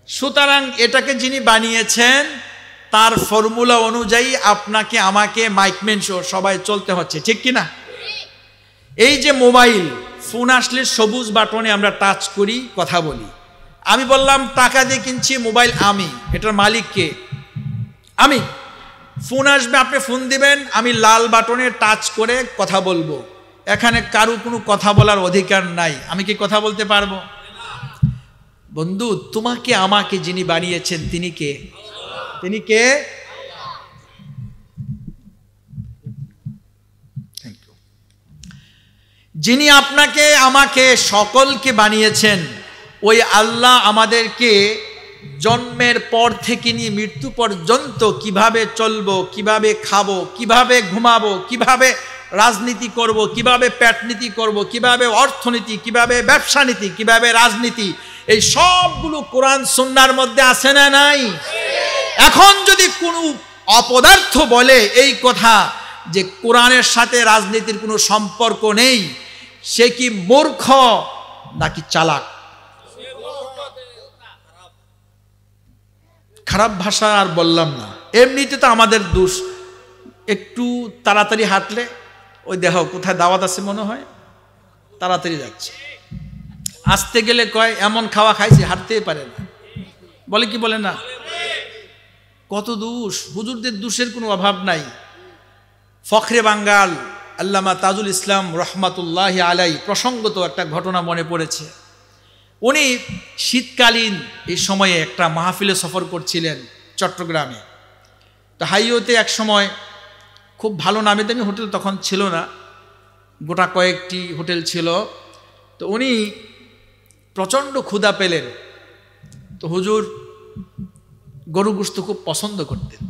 সুতরাং এটাকে যিনি বানিয়েছেন তার ফর্মুলা অনুযায়ী আপনাকে আমাকে মাইকম্যান সহ সবাই চলতে হচ্ছে, ঠিক কিনা? এই যে মোবাইল ফোন আসলে সবুজ বাটনে আমরা টাচ করি, কথা বলি। আমি বললাম টাকা দিয়ে কিনছি মোবাইল, আমি, এটার মালিক কে? আমি। ফোন আসবে, আপনি ফোন দিবেন, আমি লাল বাটনে টাচ করে কথা বলবো। এখানে কারো কোনো কথা বলার অধিকার নাই, আমি কি কথা বলতে পারবো? বন্ধু, তোমাকে আমাকে যিনি বানিয়েছেন তিনি কে? তিনি কে? যিনি আপনাকে আমাকে সকলকে বানিয়েছেন, ওই আল্লাহ আমাদেরকে জন্মের পর থেকে নিয়ে মৃত্যু পর্যন্ত কিভাবে চলবো, কিভাবে খাবো, কিভাবে ঘুমাবো, কিভাবে রাজনীতি করব, কিভাবে পেটনীতি করব, কিভাবে অর্থনীতি, কিভাবে ব্যবসা নীতি, কিভাবে রাজনীতি, এই সবগুলো কোরআন সুন্নাহর মধ্যে আছে না নাই? এখন যদি কোনো অপদার্থ বলে এই কথা যে কোরআনের সাথে রাজনীতির কোনো সম্পর্ক নেই, সে কি মূর্খ নাকি চালাক? খারাপ ভাষা আর বললাম না। এমনিতে তো আমাদের দোষ, একটু তাড়াতাড়ি হাঁটলে ওই দেখো কোথায় দাওয়াত আছে মনে হয়, তাড়াতাড়ি যাচ্ছে। আসতে গেলে কয় এমন খাওয়া খাইছে হাঁটতেই পারে না, বলে কি বলে না? কত দোষ! হুজুরদের দোষের কোনো অভাব নাই। ফখরে বাঙ্গাল আল্লামা তাজুল ইসলাম রহমাতুল্লাহি আলাই প্রসঙ্গত একটা ঘটনা মনে পড়েছে। উনি শীতকালীন এই সময়ে একটা মাহফিলে সফর করছিলেন চট্টগ্রামে। তো হাইওয়েতে এক সময় খুব ভালো নামি দামি হোটেল তখন ছিল না, গোটা কয়েকটি হোটেল ছিল। তো উনি প্রচণ্ড ক্ষুধা পেলেন। তো হুজুর গরু গোশত খুব পছন্দ করতেন।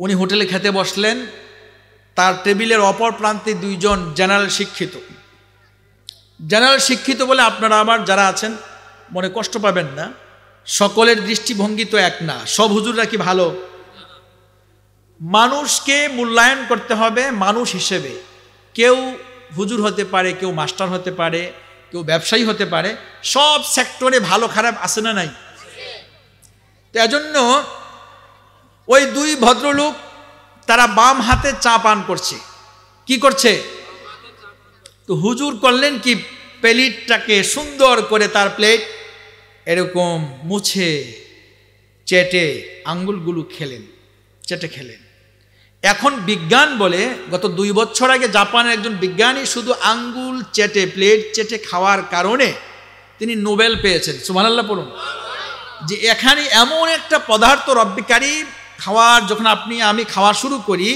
উনি হোটেলে খেতে বসলেন। তার টেবিলের অপর প্রান্তে দুইজন জেনারেল শিক্ষিত। জেনারেল শিক্ষিত বলে আপনারা আবার যারা আছেন মনে কষ্ট পাবেন না, সকলের দৃষ্টিভঙ্গি তো এক না। সব হুজুররা কি ভালো? মানুষকে মূল্যায়ন করতে হবে মানুষ হিসেবে। কেউ হুজুর হতে পারে, কেউ মাস্টার হতে পারে, কেউ ব্যবসায়ী হতে পারে। সব সেক্টরে ভালো খারাপ আছে না নাই? তো এজন্য ওই দুই ভদ্রলোক তারা বাম হাতে চা পান করছে। কি করছে? তো হুজুর করলেন কি, প্লেটটাকে সুন্দর করে তার প্লেট এরকম মুছে চেটে আঙ্গুলগুলো চেটে খেলেন। এখন বিজ্ঞান বলে, গত 2 বছর আগে জাপানের একজন বিজ্ঞানী শুধু আঙ্গুল চেটে প্লেট চেটে খাওয়ার কারণে তিনি নোবেল পেয়েছেন। সুবহানাল্লাহ পড়ুন। যে এখানে এমন একটা পদার্থ রব্বি কারীম খাওয়ার, যখন আপনি আমি খাওয়া শুরু করি,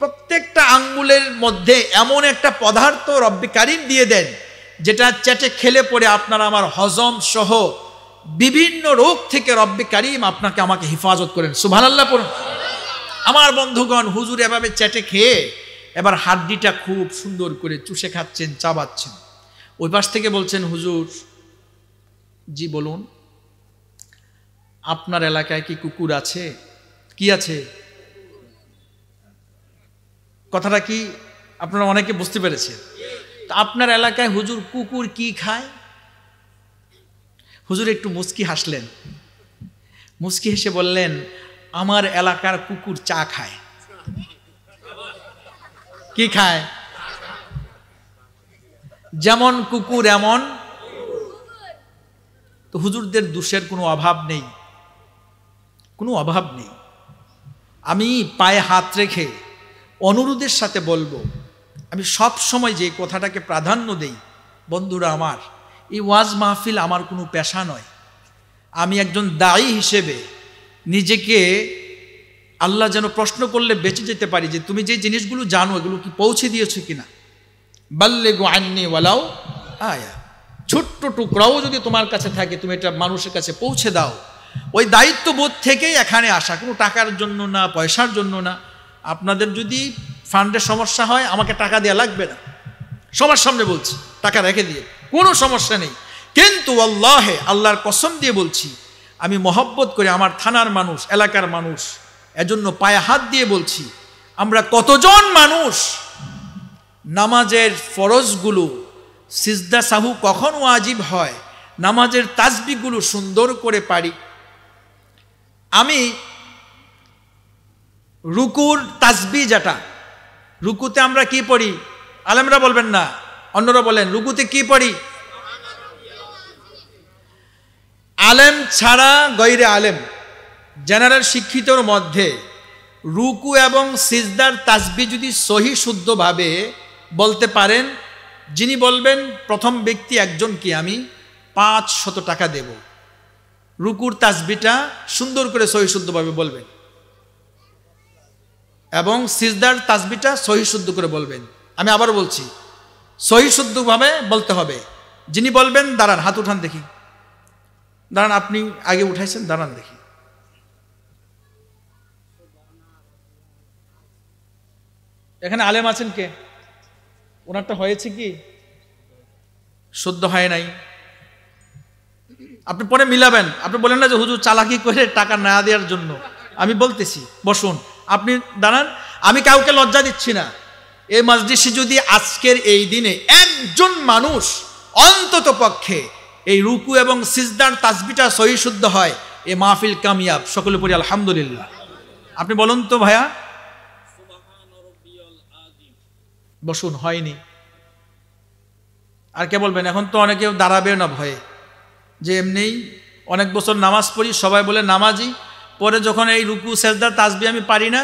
প্রত্যেকটা আঙ্গুলের মধ্যে এমন একটা পদার্থ রব্বি কারীম দিয়ে দেন যেটা চেটে খেলে পরে আপনার আমার হজম সহ বিভিন্ন রোগ থেকে রব্বি কারীম আপনাকে আমাকে হেফাজত করেন। সুবহানাল্লাহ পড়ুন। আমার বন্ধুগণ, হুজুর এভাবে চেটে খেয়ে এবার হাড্ডিটা খুব সুন্দর করে চুষে খাচ্ছেন, চাবাচ্ছেন। ওই পাশ থেকে বলছেন, হুজুর জি বলুন, আপনার এলাকায় কি কুকুর আছে? কি আছে? কথাটা কি আপনারা অনেকে বুঝতে পেরেছেন? তা আপনার এলাকায় হুজুর কুকুর কি খায়? হুজুর একটু মুচকি হাসলেন। মুচকি হেসে বললেন, আমার এলাকার কুকুর চা খায়। কি খায়? যেমন কুকুর এমন। তো হুজুরদের দোষের কোনো অভাব নেই, কোনো অভাব নেই। আমি পায়ে হাত রেখে অনুরোধের সাথে বলবো, আমি সব সময় যে কথাটাকে প্রাধান্য দেই, বন্ধুরা আমার, এই ওয়াজ মাহফিল আমার কোনো পেশা নয়। আমি একজন দায়ী হিসেবে নিজেকে আল্লাহ যেন প্রশ্ন করলে বেঁচে যেতে পারি যে তুমি যে জিনিসগুলো জানো এগুলো কি পৌঁছে দিয়েছো কিনা। বাল্লিগু আন্নি ওয়ালাউ আয়া, ছোট্ট টুকরাও যদি তোমার কাছে থাকে তুমি এটা মানুষের কাছে পৌঁছে দাও। ওই দায়িত্ববোধ থেকেই এখানে আসা, কোনো টাকার জন্য না, পয়সার জন্য না। আপনাদের যদি ফান্ডের সমস্যা হয় আমাকে টাকা দেওয়া লাগবে না, সবার সামনে বলছি, টাকা রেখে দিয়ে কোনো সমস্যা নেই। কিন্তু আল্লাহে, আল্লাহর কসম দিয়ে বলছি, আমি মহব্বত করি আমার থানার মানুষ, এলাকার মানুষ, এজন্য পায়ে হাত দিয়ে বলছি, আমরা কতজন মানুষ নামাজের ফরজগুলো, সিজদা সাহু কখন ওয়াজিব হয়, নামাজের তাসবিহগুলো সুন্দর করে পারি। আমি রুকুর তাসবিহ, যেটা রুকুতে আমরা কি পড়ি, আলেমরা বলবেন না, অন্যরা বলেন, রুকুতে কি পড়ি? আলেম ছাড়া গয়রে আলেম, জেনারেল শিক্ষিতর মধ্যে রুকু এবং সিজদার তাসবিহ যদি সহি শুদ্ধভাবে বলতে পারেন, যিনি বলবেন প্রথম ব্যক্তি একজনকে আমি 500 টাকা দেব। রুকুর তাসবিহটা সুন্দর করে সহি শুদ্ধভাবে বলবেন এবং সিজদার তাসবিহটা সহি শুদ্ধ করে বলবেন। আমি আবার বলছি, সহি শুদ্ধভাবে বলতে হবে। যিনি বলবেন দাঁড়ান, হাত উঠান দেখি, দাঁড়ান, আপনি আগে উঠাইছেন, দাঁড়ান দেখি। এখানে আলেম আছেন কে? ওনারটা হয়েছে কি? শুদ্ধ হয় নাই। আপনি পরে মিলাবেন। আপনি বলেন না যে হুজুর চালাকি করে টাকা না দেওয়ার জন্য। আমি বলতেছি, বসুন, আপনি দাঁড়ান, আমি কাউকে লজ্জা দিচ্ছি না। এই মজলিসে যদি আজকের এই দিনে একজন মানুষ অন্তত পক্ষে এই রুকু এবং সিজদার তাসবিহটা সহি শুদ্ধ হয়, এই মাহফিল কামিয়াব। সকলে পড়ি আলহামদুলিল্লাহ। আপনি বলুন তো ভাইয়া, বসুন, হয়নি আর কে বলবেন? এখন তো অনেকে দাঁড়াবেও না ভয়ে, যে এমনিই অনেক বছর নামাজ পড়ি, সবাই বলে নামাজি, পরে যখন এই রুকু সেজদা তাসবিহ আমি পারি না,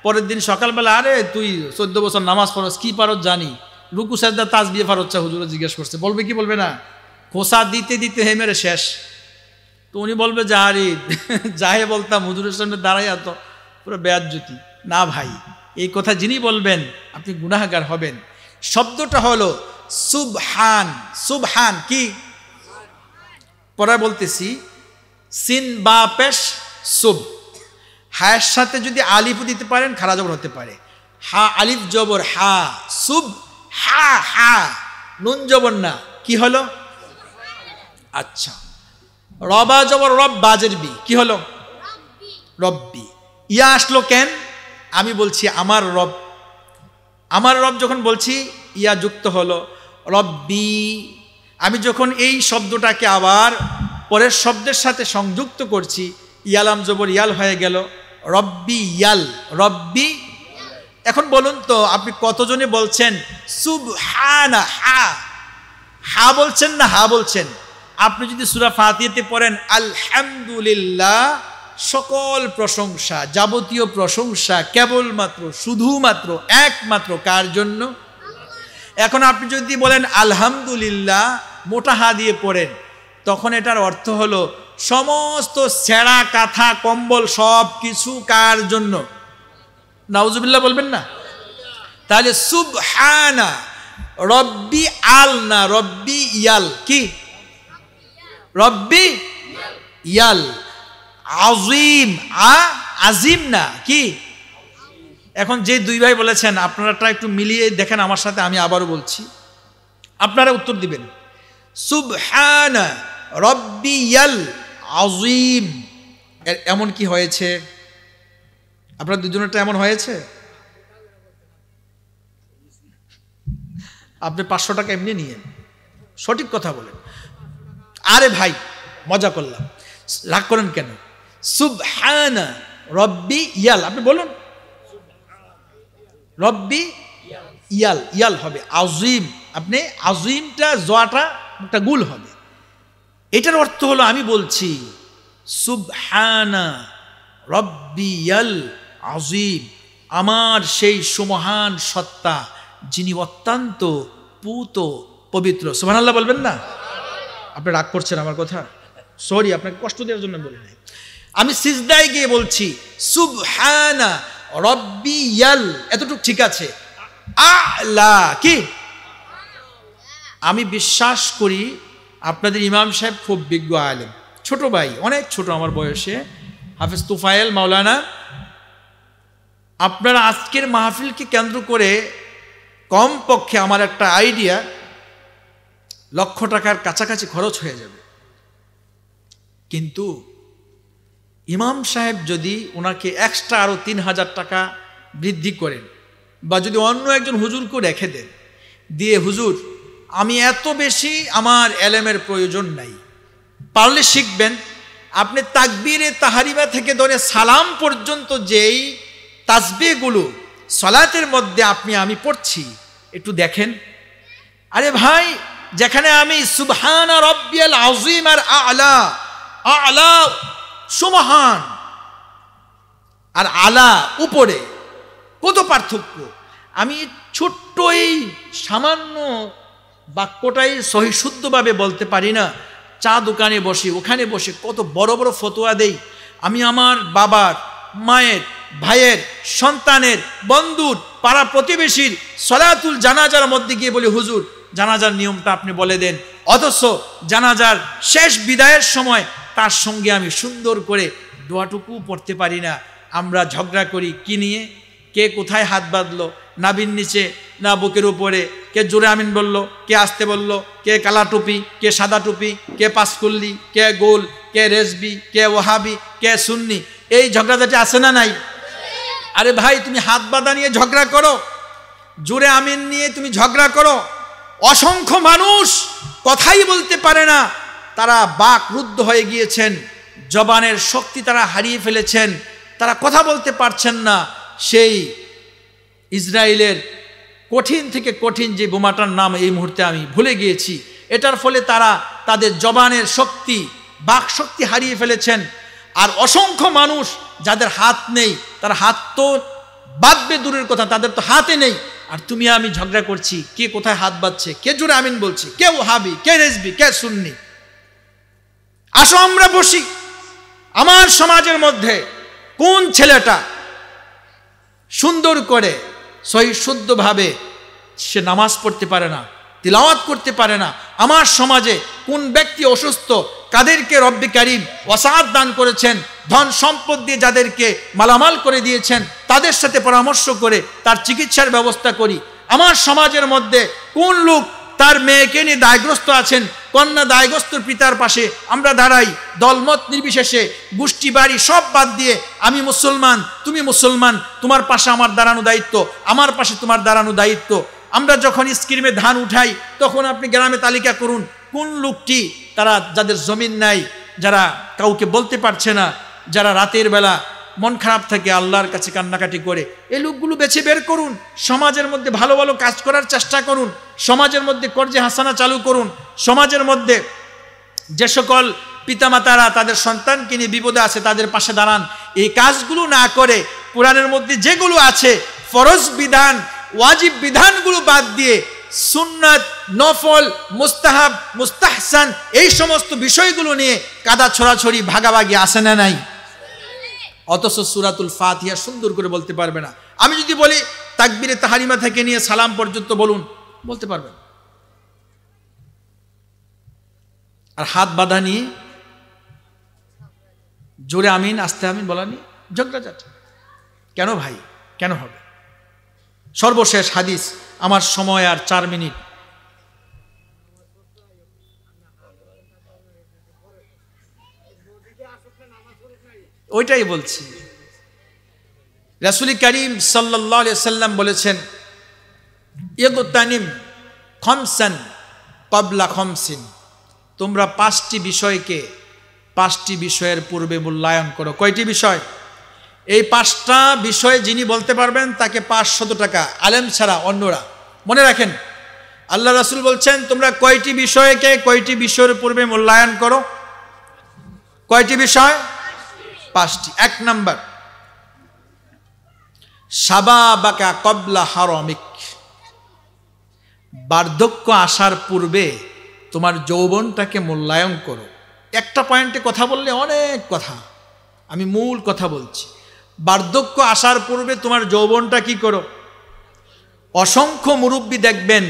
পরের দিন সকালবেলা, আরে তুই 14 বছর নামাজ পড়স, কি পারত জানি, রুকু সেজদা তাসবিহ পারত, হুজুরে জিজ্ঞেস করছে, বলবে কি বলবে না? খোসা দিতে দিতে হেমেরে শেষ। তো উনি বলবে যে আরে যাহে বলতাম হুজুরের সামনে দাঁড়াইয়া তো পুরো বেয়াজ্জতি। না ভাই, এই কথা যিনি বলবেন আপনি গুনাহগার হবেন। শব্দটা হলো সুবহান। সুবহান কি? পরে বলতেছি, সিন বা পেশ সুব, হায়ের সাথে যদি আলিফ দিতে পারেন খারা জবর হতে পারে। হা আলিফ জবর হা, সুব হা, হা নুন জবর না, কি হলো? আচ্ছা, রবা জবর রব, বাজের বি, কি হলো? রব্বি। ইয়া আসলো কেন? আমি বলছি আমার রব, আমার রব যখন বলছি ইয়া যুক্ত হলো রব্বি। আমি যখন এই শব্দটাকে আবার পরের শব্দের সাথে সংযুক্ত করছি, ইয়ালাম জবর ইয়াল হয়ে গেল রব্বি ইয়াল, রব্বি। এখন বলুন তো আপনি কতজনে বলছেন সুবহানা? হা, হা বলছেন না হা বলছেন? আপনি যদি সূরা ফাতিহাতে পড়েন আলহামদুলিল্লাহ, সকল প্রশংসা, যাবতীয় প্রশংসা কেবলমাত্র, শুধুমাত্র, একমাত্র কার জন্য? এখন আপনি যদি বলেন আলহামদুলিল্লাহ, মোটা হা দিয়ে পড়েন, তখন এটার অর্থ হলো সমস্ত ছেঁড়া কাঁথা কম্বল সব কিছু কার জন্য? নাউজুবিল্লাহ বলবেন না? তাহলে সুবহানা, রব্বি আল না, রব্বি ইয়াল, কি? রব্বি ইয়াল। আজিম, আজিম না, কি? এখন যে দুই ভাই বলেছেন, আপনারা একটু মিলিয়ে দেখেন আমার সাথে, আমি আবারও বলছি, আপনারা উত্তর দিবেন। সুবহানা রব্বিয়াল আজিম, এমন কি হয়েছে? আপনার দুজনেরটা এমন হয়েছে? আপনি 500 টাকা এমনি নিয়ে সঠিক কথা বলেন। আরে ভাই মজা করলাম, রাগ করেন কেন? সুবহানা রব্বি ইয়াল, আপনি বলুন রব্বি ইয়াল, ইয়াল হবে আজিম, আপনি আজিমটা জোয়াটা একটা গুল হবে। এটার অর্থ হলো আমি বলছি সুবহানা রব্বিয়াল আজিম, আমার সেই সুমহান সত্তা যিনি অত্যন্ত পূত পবিত্র। সুবহানাল্লাহ বলবেন না? আপনি রাগ করছেন আমার কথা, সরি, আপনাকে কষ্ট দেওয়ার জন্য বলি নাই। আমি সিজদায় গিয়ে বলছি সুবহানা রব্বিয়াল, এতটুকু ঠিক আছে। আলা কি? আমি বিশ্বাস করি আপনাদের ইমাম সাহেব খুব বিজ্ঞ আলেম, ছোট ভাই, অনেক ছোট আমার বয়সে, হাফেজ তুফায়েল মাওলানা। আপনারা আজকের মাহফিলকে কেন্দ্র করে কমপক্ষে আমার একটা আইডিয়া 1 লক্ষ টাকার কাছাকাছি খরচ হয়ে যাবে। কিন্তু ইমাম সাহেব যদি ওনাকে এক্সট্রা আরও 3000 টাকা বৃদ্ধি করেন, বা যদি অন্য একজন হুজুরকে রেখে দেন, দিয়ে হুজুর আমি এত বেশি আমার এলেমের প্রয়োজন নাই, পারলে শিখবেন, আপনি তাকবীরে তাহারিমা থেকে ধরে সালাম পর্যন্ত যেই তাসবিহগুলো সালাতের মধ্যে আমি পড়ছি একটু দেখেন। আরে ভাই, যেখানে আমি সুবহানা রব্বিয়াল আযীম আর আলা, আলা সুবহান আর আলা উপরে, কত পার্থক্য! আমি ছোট্ট এই সামান্য বাক্যটাই সহি শুদ্ধভাবে বলতে পারি না। চা দোকানে বসে, ওখানে বসে কত বড় বড় ফতোয়া দেই। আমি আমার বাবার, মায়ের, ভাইয়ের, সন্তানের, বন্ধুর, পাড়া প্রতিবেশীর সলাতুল জানাজার মধ্যে গিয়ে বলি হুজুর জানাজার নিয়মটা আপনি বলে দেন, অথচ জানাজার শেষ বিদায়ের সময় তার সঙ্গে আমি সুন্দর করে দোয়াটুকু পড়তে পারি না। আমরা ঝগড়া করি কি নিয়ে? কে কোথায় হাত বাঁধলো, নাভির নিচে না বুকের উপরে, কে জোরে আমিন বলল, কে আসতে বলল, কে কালা টুপি, কে সাদা টুপি, কে পাঁচকুল্লি, কে গোল, কে রেজবি, কে ওহাবি, কে সুন্নি। এই ঝগড়াঝাটি আছে না নাই? আরে ভাই, তুমি হাত বাঁধা নিয়ে ঝগড়া করো, জোরে আমিন নিয়ে তুমি ঝগড়া করো। অসংখ্য মানুষ কথাই বলতে পারে না, তারা বাকরুদ্ধ হয়ে গিয়েছেন, জবানের শক্তি তারা হারিয়ে ফেলেছেন, তারা কথা বলতে পারছেন না। সেই ইসরায়েলের কঠিন থেকে কঠিন যে বোমাটার নাম এই মুহূর্তে আমি ভুলে গিয়েছি, এটার ফলে তারা তাদের জবানের শক্তি, বাক শক্তি হারিয়ে ফেলেছেন। আর অসংখ্য মানুষ যাদের হাত নেই, তারা হাত তো বাঁধবে দূরের কথা, তাদের তো হাতে নেই। আর তুমি আমি ঝগড়া করছি, কে কোথায় হাত বাঁধছে, কে জোরে আমিন বলছে, কে ওয়াহাবি, কে রেজবি, কে সুন্নি। আসো আমরা বসি, আমার সমাজের মধ্যে কোন ছেলেটা সুন্দর করে সহিশুদ্ধভাবে সে নামাজ পড়তে পারে না, তিলাওয়াত করতে পারে না। আমার সমাজে কোন ব্যক্তি অসুস্থ, কাদেরকে রব্বি কারীম ওয়াসাআত দান করেছেন, ধন সম্পদ দিয়ে যাদেরকে মালামাল করে দিয়েছেন, তাদের সাথে পরামর্শ করে তার চিকিৎসার ব্যবস্থা করি। আমার সমাজের মধ্যে কোন লোক তার মেয়েকে নিয়ে দায়গ্রস্ত আছেন, কন্যা দায়গ্রস্ত পিতার পাশে আমরা দাঁড়াই, দলমত নির্বিশেষে, গোষ্ঠী বাড়ি সব বাদ দিয়ে, আমি মুসলমান তুমি মুসলমান, তোমার পাশে আমার দাঁড়ানো দায়িত্ব, আমার পাশে তোমার দাঁড়ানো দায়িত্ব। আমরা যখন স্কিমে ধান উঠাই, তখন আপনি গ্রামে তালিকা করুন কোন লোকটি, তারা যাদের জমিন নাই, যারা কাউকে বলতে পারছে না, যারা রাতের বেলা মন খারাপ থাকে আল্লাহর কাছে কান্নাকাটি করে, এই লোকগুলো বেছে বের করুন। সমাজের মধ্যে ভালো ভালো কাজ করার চেষ্টা করুন, সমাজের মধ্যে কর্জে হাসানা চালু করুন। সমাজের মধ্যে যে সকল পিতামাতারা তাদের সন্তানকে নিয়ে বিপদে আছে, তাদের পাশে দাঁড়ান। এই কাজগুলো না করে কোরআনের মধ্যে যেগুলো আছে ফরজ বিধান, ওয়াজিব বিধানগুলো বাদ দিয়ে সুন্নাত, নফল, মুস্তাহাব, মুস্তাহসান এই সমস্ত বিষয়গুলো নিয়ে কাদা ছড়াছড়ি, ভাগাভাগি আসে না নাই? অথচ সূরাতুল ফাতিহা সুন্দর করে বলতে পারবে না। আমি যদি বলি তাকবীরে তাহরিমা থেকে নিয়ে সালাম পর্যন্ত বলুন, বলতে পারবেন। আর হাত বাঁধা নিয়ে জোরে আমিন আস্তে আমিন বলা নিয়ে ঝগড়াঝাট কেন ভাই, কেন হবে? সর্বশেষ হাদিস, আমার সময় আর 4 মিনিট। ওইটাই বলছি। রাসূল কারীম সাল্লাল্লাহু আলাইহি সাল্লাম বলেছেন, ইগতানিম খামসান ক্বাবলা খামসিন, তোমরা 5টি বিষয়কে 5টি বিষয়ের পূর্বে মূল্যায়ন করো। কয়টি বিষয়? এই 5টা বিষয় যিনি বলতে পারবেন তাকে 500 টাকা, আলেম ছাড়া অন্যরা। মনে রাখেন, আল্লাহ রাসূল বলছেন তোমরা কয়টি বিষয়কে কয়টি বিষয়ের পূর্বে মূল্যায়ন করো। কয়টি বিষয়? 5টি। 1 নাম্বার, শাবাবাকা ক্বাবলা হারামিক, বার্ধক্য আসার পূর্বে তোমার যৌবনটাকে মূল্যায়ন করো। একটা পয়েন্টে কথা বললে অনেক কথা, আমি মূল কথা বলছি। বার্ধক্য আসার পূর্বে তোমার যৌবনটা কি করো। অসংখ্য মুরব্বী দেখবেন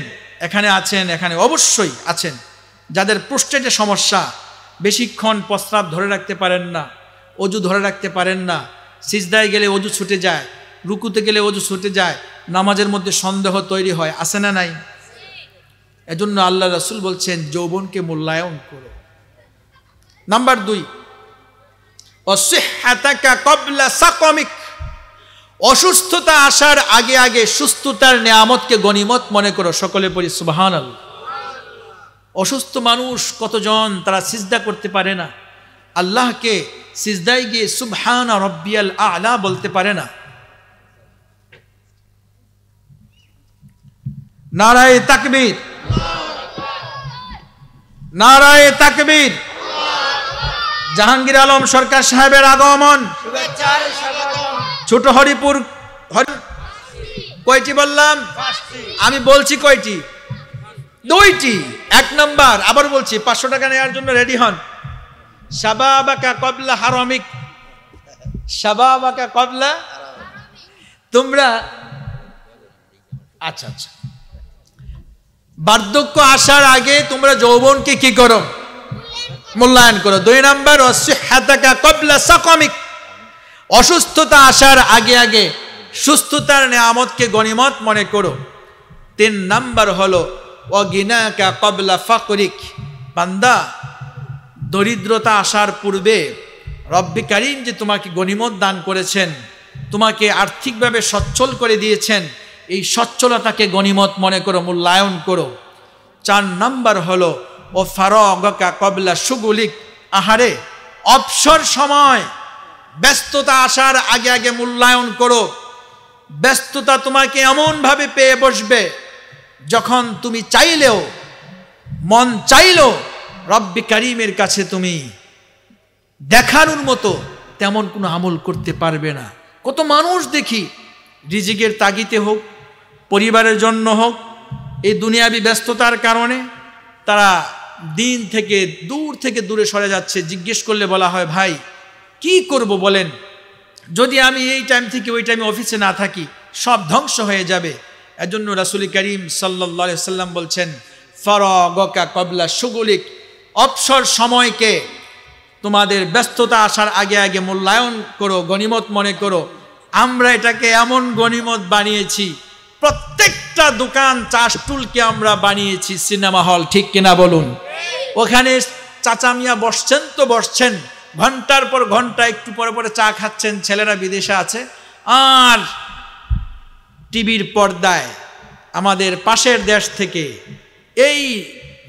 এখানে আছেন, এখানে অবশ্যই আছেন, যাদের প্রোস্টেটে সমস্যা, বেশিক্ষণ প্রস্রাব ধরে রাখতে পারেন না, অজু ধরে রাখতে পারেন না, সিজদায় গেলে অজু ছুটে যায়, রুকুতে গেলে অজু ছুটে যায়, নামাজের মধ্যে সন্দেহ তৈরি হয়, আছে না নাই? এজন্য আল্লাহ রাসূল বলছেন যৌবনকে মূল্যায়ন করো। নাম্বার 2, অসিহহাতাকা ক্বাবলা সাকামিক, অসুস্থতা আসার আগে আগে সুস্থতার নিয়ামতকে গনিমত মনে করো। সকলে পড়ি সুবহানাল্লাহ। অসুস্থ মানুষ কতজন, তারা সিজদা করতে পারে না, আল্লাহকে সিজদায় গিয়ে সুবহানা রাব্বিয়াল আ'লা বলতে পারে না। নারায়ে তাকবীর, নারায়ে তাকবীর। জাহাঙ্গীর আলম সরকার সাহেবের আগমন, ছোট হরিপুর কয়টি বললাম? আমি বলছি কয়টি? 2টি। 1 নাম্বার, আবার বলছি, 500 টাকা নেওয়ার জন্য রেডি হন। শাবাবাকা ক্বাবলা হারামিক, শাবাবাকা ক্বাবলা, তোমরা আচ্ছা আচ্ছা, বার্ধক্য আসার আগে তোমরা যৌবনকে কি করো? মূল্যায়ন করো। 2 নাম্বার, অসিহহাতাকা ক্বাবলা সাকামিক, অসুস্থতা আসার আগে আগে সুস্থতার নিয়ামতকে গনিমত মনে করো। 3 নাম্বার হলো ওয়াগিনাকা ক্বাবলা ফাকরিক, বান্দা দরিদ্রতা আসার পূর্বে রব্বি কারীম যে তোমাকে গনিমত দান করেছেন, তোমাকে আর্থিকভাবে সচ্ছল করে দিয়েছেন, এই সচ্ছলতাকে গনিমত মনে করো, মূল্যায়ন করো। 4 নাম্বার হলো ও ফারাগকা ক্বাবলা শুগুলিক, আহারে অবসর সময়, ব্যস্ততা আসার আগে আগে মূল্যায়ন করো। ব্যস্ততা তোমাকে এমনভাবে পেয়ে বসবে যখন তুমি চাইলেও, মন চাইলেও রব্বি কারীমের কাছে তুমি দেখানোর মতো তেমন কোনো আমল করতে পারবে না। কত মানুষ দেখি রিজিকের তাগিদে হোক, পরিবারের জন্য হোক, এই দুনিয়াবি ব্যস্ততার কারণে তারা দিন থেকে দূরে সরে যাচ্ছে। জিজ্ঞেস করলে বলা হয়, ভাই কি করব বলেন, যদি আমি এই টাইম থেকে ওই টাইমে অফিসে না থাকি সব ধ্বংস হয়ে যাবে। এজন্য রাসূল করিম সাল্লাল্লাহু আলাইহি সাল্লাম বলছেন, ফারাগকা ক্বাবলা শুগুলিক, অবসর সময়কে তোমাদের ব্যস্ততা আসার আগে আগে মূল্যায়ন করো, গনিমত মনে করো। আমরা এটাকে এমন গনিমত বানিয়েছি, প্রত্যেকটা দোকান চাষটুলকে আমরা বানিয়েছি সিনেমা হল, ঠিক কিনা বলুন? ওখানে চাচা মিয়া বসছেন তো বসছেন, ঘন্টার পর ঘন্টা একটু পরে পরে চা খাচ্ছেন, ছেলেরা বিদেশে আছে, আর টিভির পর্দায় আমাদের পাশের দেশ থেকে এই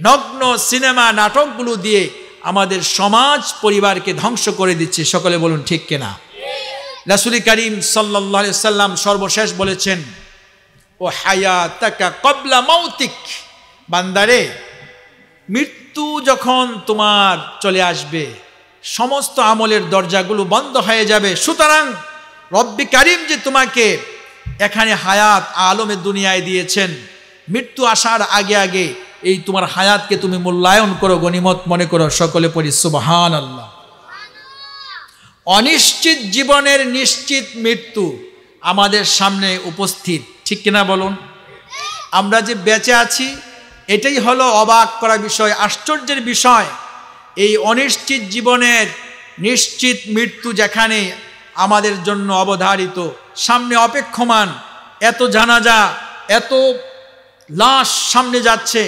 নগ্ন সিনেমা নাটকগুলো দিয়ে আমাদের সমাজ পরিবারকে ধ্বংস করে দিচ্ছে। সকলে বলুন ঠিক কিনা? রাসূল করিম সাল্লাল্লাহু আলাইহি সাল্লাম সর্বশেষ বলেছেন, ও হায়াতাকা ক্বাবলা মাউতিক, বান্দারে মৃত্যু যখন তোমার চলে আসবে সমস্ত আমলের দরজাগুলো বন্ধ হয়ে যাবে। সুতরাং রব্বি কারীম যে তোমাকে এখানে হায়াত আলমে দুনিয়ায় দিয়েছেন, মৃত্যু আসার আগে আগে এই তোমার হায়াতকে তুমি মূল্যায়ন করো, গনিমত মনে করো। সকলে পড়ি সুবহানাল্লাহ। অনিশ্চিত জীবনের নিশ্চিত মৃত্যু আমাদের সামনে উপস্থিত, ঠিক কিনা বলুন? আমরা যে বেঁচে আছি এটাই হলো অবাক করা বিষয়, আশ্চর্যের বিষয়। এই অনিশ্চিত জীবনের নিশ্চিত মৃত্যু যেখানে আমাদের জন্য অবধারিত, সামনে অপেক্ষমান, এত জানাজা, এত লাশ সামনে যাচ্ছে,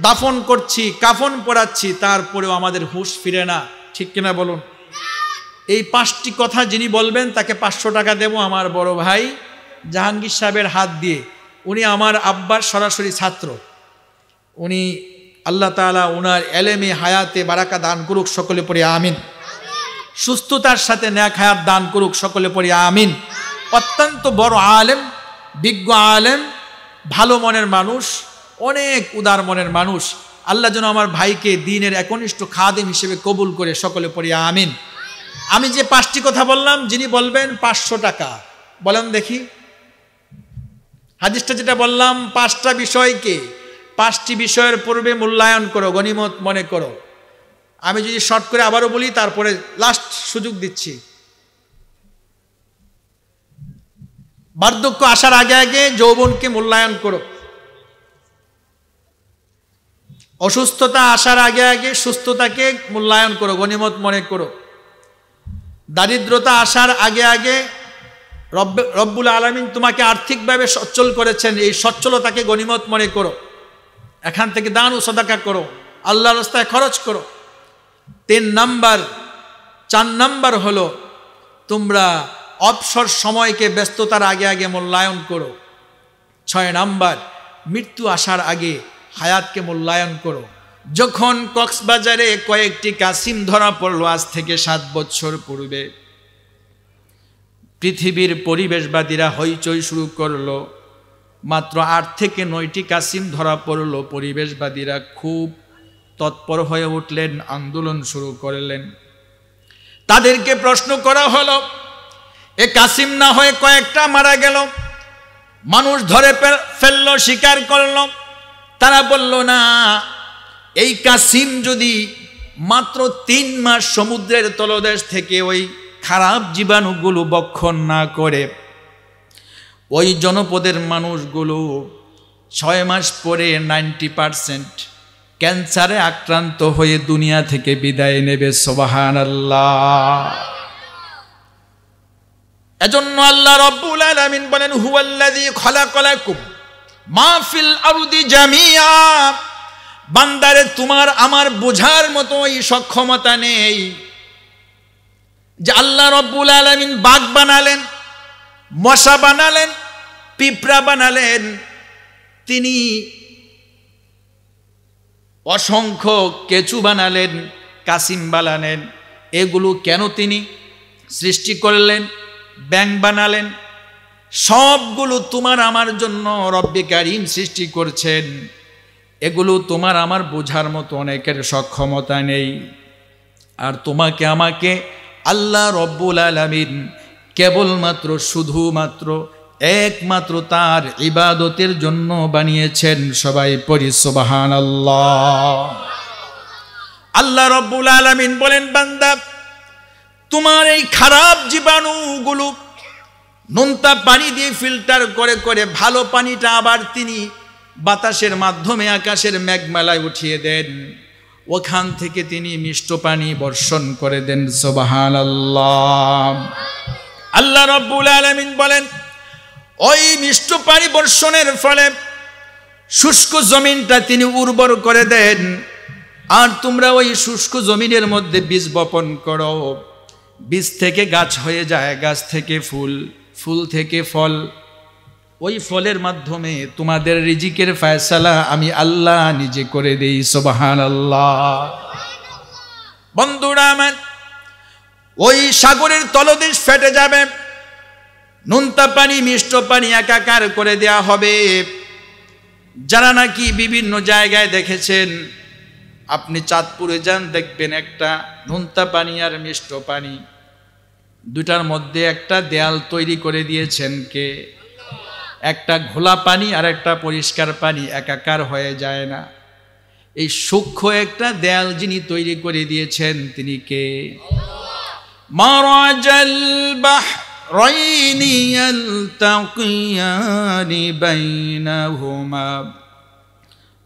দাফন করছি, কাফন পরাচ্ছি, তারপরেও আমাদের হুঁশ ফিরে না, ঠিক কিনা বলুন? এই 5টি কথা যিনি বলবেন তাকে 500 টাকা দেব, আমার বড় ভাই জাহাঙ্গীর সাহেবের হাত দিয়ে। উনি আমার আব্বার সরাসরি ছাত্র। উনি আল্লাহ তাআলা ওনার এলেমে হায়াতে বারাকা দান করুক, সকলে পড়ি আমিন। সুস্থতার সাথে নেক হায়াত দান করুক, সকলে পড়ি আমিন। অত্যন্ত বড় আলেম, বিজ্ঞ আলেম, ভালো মনের মানুষ, অনেক উদার মনের মানুষ। আল্লাহ যেন আমার ভাইকে দ্বীনের একনিষ্ঠ খাদেম হিসেবে কবুল করে, সকলে পড়ি আমিন। আমি যে 5টি কথা বললাম, যিনি বলবেন 500 টাকা, বলেন দেখি। হাদিসটা যেটা বললাম 5টা বিষয়কে, 5টি বিষয়ের পূর্বে মূল্যায়ন করো, গনিমত মনে করো। আমি যদি শর্ট করে আবারও বলি, তারপরে লাস্ট সুযোগ দিচ্ছি। বার্ধক্য আসার আগে আগে যৌবনকে মূল্যায়ন করো। অসুস্থতা আসার আগে আগে সুস্থতাকে মূল্যায়ন করো, গনিমত মনে করো। দারিদ্রতা আসার আগে আগে রব্বুল আলামিন তোমাকে আর্থিকভাবে সচ্ছল করেছেন, এই সচ্ছলতাকে গনিমত মনে করো। এখান থেকে দান ও সাদাকা করো, আল্লাহর রাস্তায় খরচ করো। 3 নাম্বার, 4 নাম্বার হলো তোমরা অবসর সময়কে ব্যস্ততার আগে আগে মূল্যায়ন করো। 6 নাম্বার, মৃত্যু আসার আগে হায়াতকে মূল্যায়ন করো। যখন কক্সবাজারে কয়েকটি কাসিম ধরা পড়ল আজ থেকে 7 বছর পূর্বে, পৃথিবীর পরিবেশবাদীরা হইচই শুরু করলো। মাত্র 8 থেকে 9টি কাসিম ধরা পড়ল। পরিবেশবাদীরা খুব তৎপর হয়ে উঠলেন, আন্দোলন শুরু করলেন। তাদেরকে প্রশ্ন করা হলো, এ কাসিম না হয়ে কয়েকটা মারা গেল, মানুষ ধরে ফেললো, স্বীকার করলো। তারা বলল, না, এই কাসিম যদি মাত্র 3 মাস সমুদ্রের তলদেশ থেকে ওই খারাপ জীবাণুগুলো বক্ষণ না করে, ওই জনপদের মানুষগুলো 6 মাস পরে 90% ক্যান্সারে আক্রান্ত হয়ে দুনিয়া থেকে বিদায় নেবে। সুবহানাল্লাহ। এজন্য আল্লাহ রাব্বুল আলামিন বলেন, হুয়াল্লাযী খালাকালাকুম মা ফিল আরদি জামিআ। বান্দারে, তোমার আমার বোঝার মতো এই সক্ষমতা নেই যে আল্লাহ রাব্বুল আলামিন বাঘ বানালেন, মশা বানালেন, পিঁপড়া বানালেন, তিনি অসংখ্য কেঁচু বানালেন, কাসিম বানালেন। এগুলো কেন তিনি সৃষ্টি করলেন? ব্যাঙ বানালেন। সবগুলো তোমার আমার জন্য রব্বে কারীম সৃষ্টি করছেন। এগুলো তোমার আমার বোঝার মতো অনেকের সক্ষমতা নেই। আর তোমাকে আমাকে আল্লাহ রব্বুল আলামিন কেবলমাত্র শুধুমাত্র একমাত্র তার ইবাদতের জন্য বানিয়েছেন। সবাই পড়ি সুবহানাল্লাহ। আল্লাহ রব্বুল আলামিন বলেন, বান্দা তোমার এই খারাপ জীবাণুগুলো নোনতা পানি দিয়ে ফিল্টার করে করে ভালো পানিটা আবার তিনি বাতাসের মাধ্যমে আকাশের মেঘমালায় উঠিয়ে দেন। ওখান থেকে তিনি মিষ্ট পানি বর্ষণ করে দেন। সুবহানাল্লাহ। আল্লাহ রাব্বুল আলামিন বলেন, ওই মিষ্ট পানি বর্ষণের ফলে শুষ্ক জমিনটা তিনি উর্বর করে দেন। আর তোমরা ওই শুষ্ক জমিনের মধ্যে বীজ বপন করো, বীজ থেকে গাছ হয়ে যায়, গাছ থেকে ফুল, ফুল থেকে ফল। ওই ফলের মাধ্যমে তোমাদের রিজিকের ফয়সালা আমি আল্লাহ নিজে করে দেই। সুবহানাল্লাহ। বন্ধুরা আমার, ওই সাগরের তলদেশ ফেটে যাবে, নোনতা পানি মিষ্ট পানি একাকার করে দেয়া হবে। যারা নাকি বিভিন্ন জায়গায় দেখেছেন, আপনি চাঁদপুরে যান, দেখবেন একটা নোনতা পানি আর মিষ্ট পানি, দুটার মধ্যে একটা দেয়াল তৈরি করে দিয়েছেন কে? একটা ঘোলা পানি আর একটা পরিষ্কার পানি একাকার হয়ে যায় না। এই সূক্ষ্ম একটা দেয়াল যিনি তৈরি করে দিয়েছেন তিনি কে? মারাজাল বাহরাইনি ইয়ালতাকিয়ানি বাইনাহুমা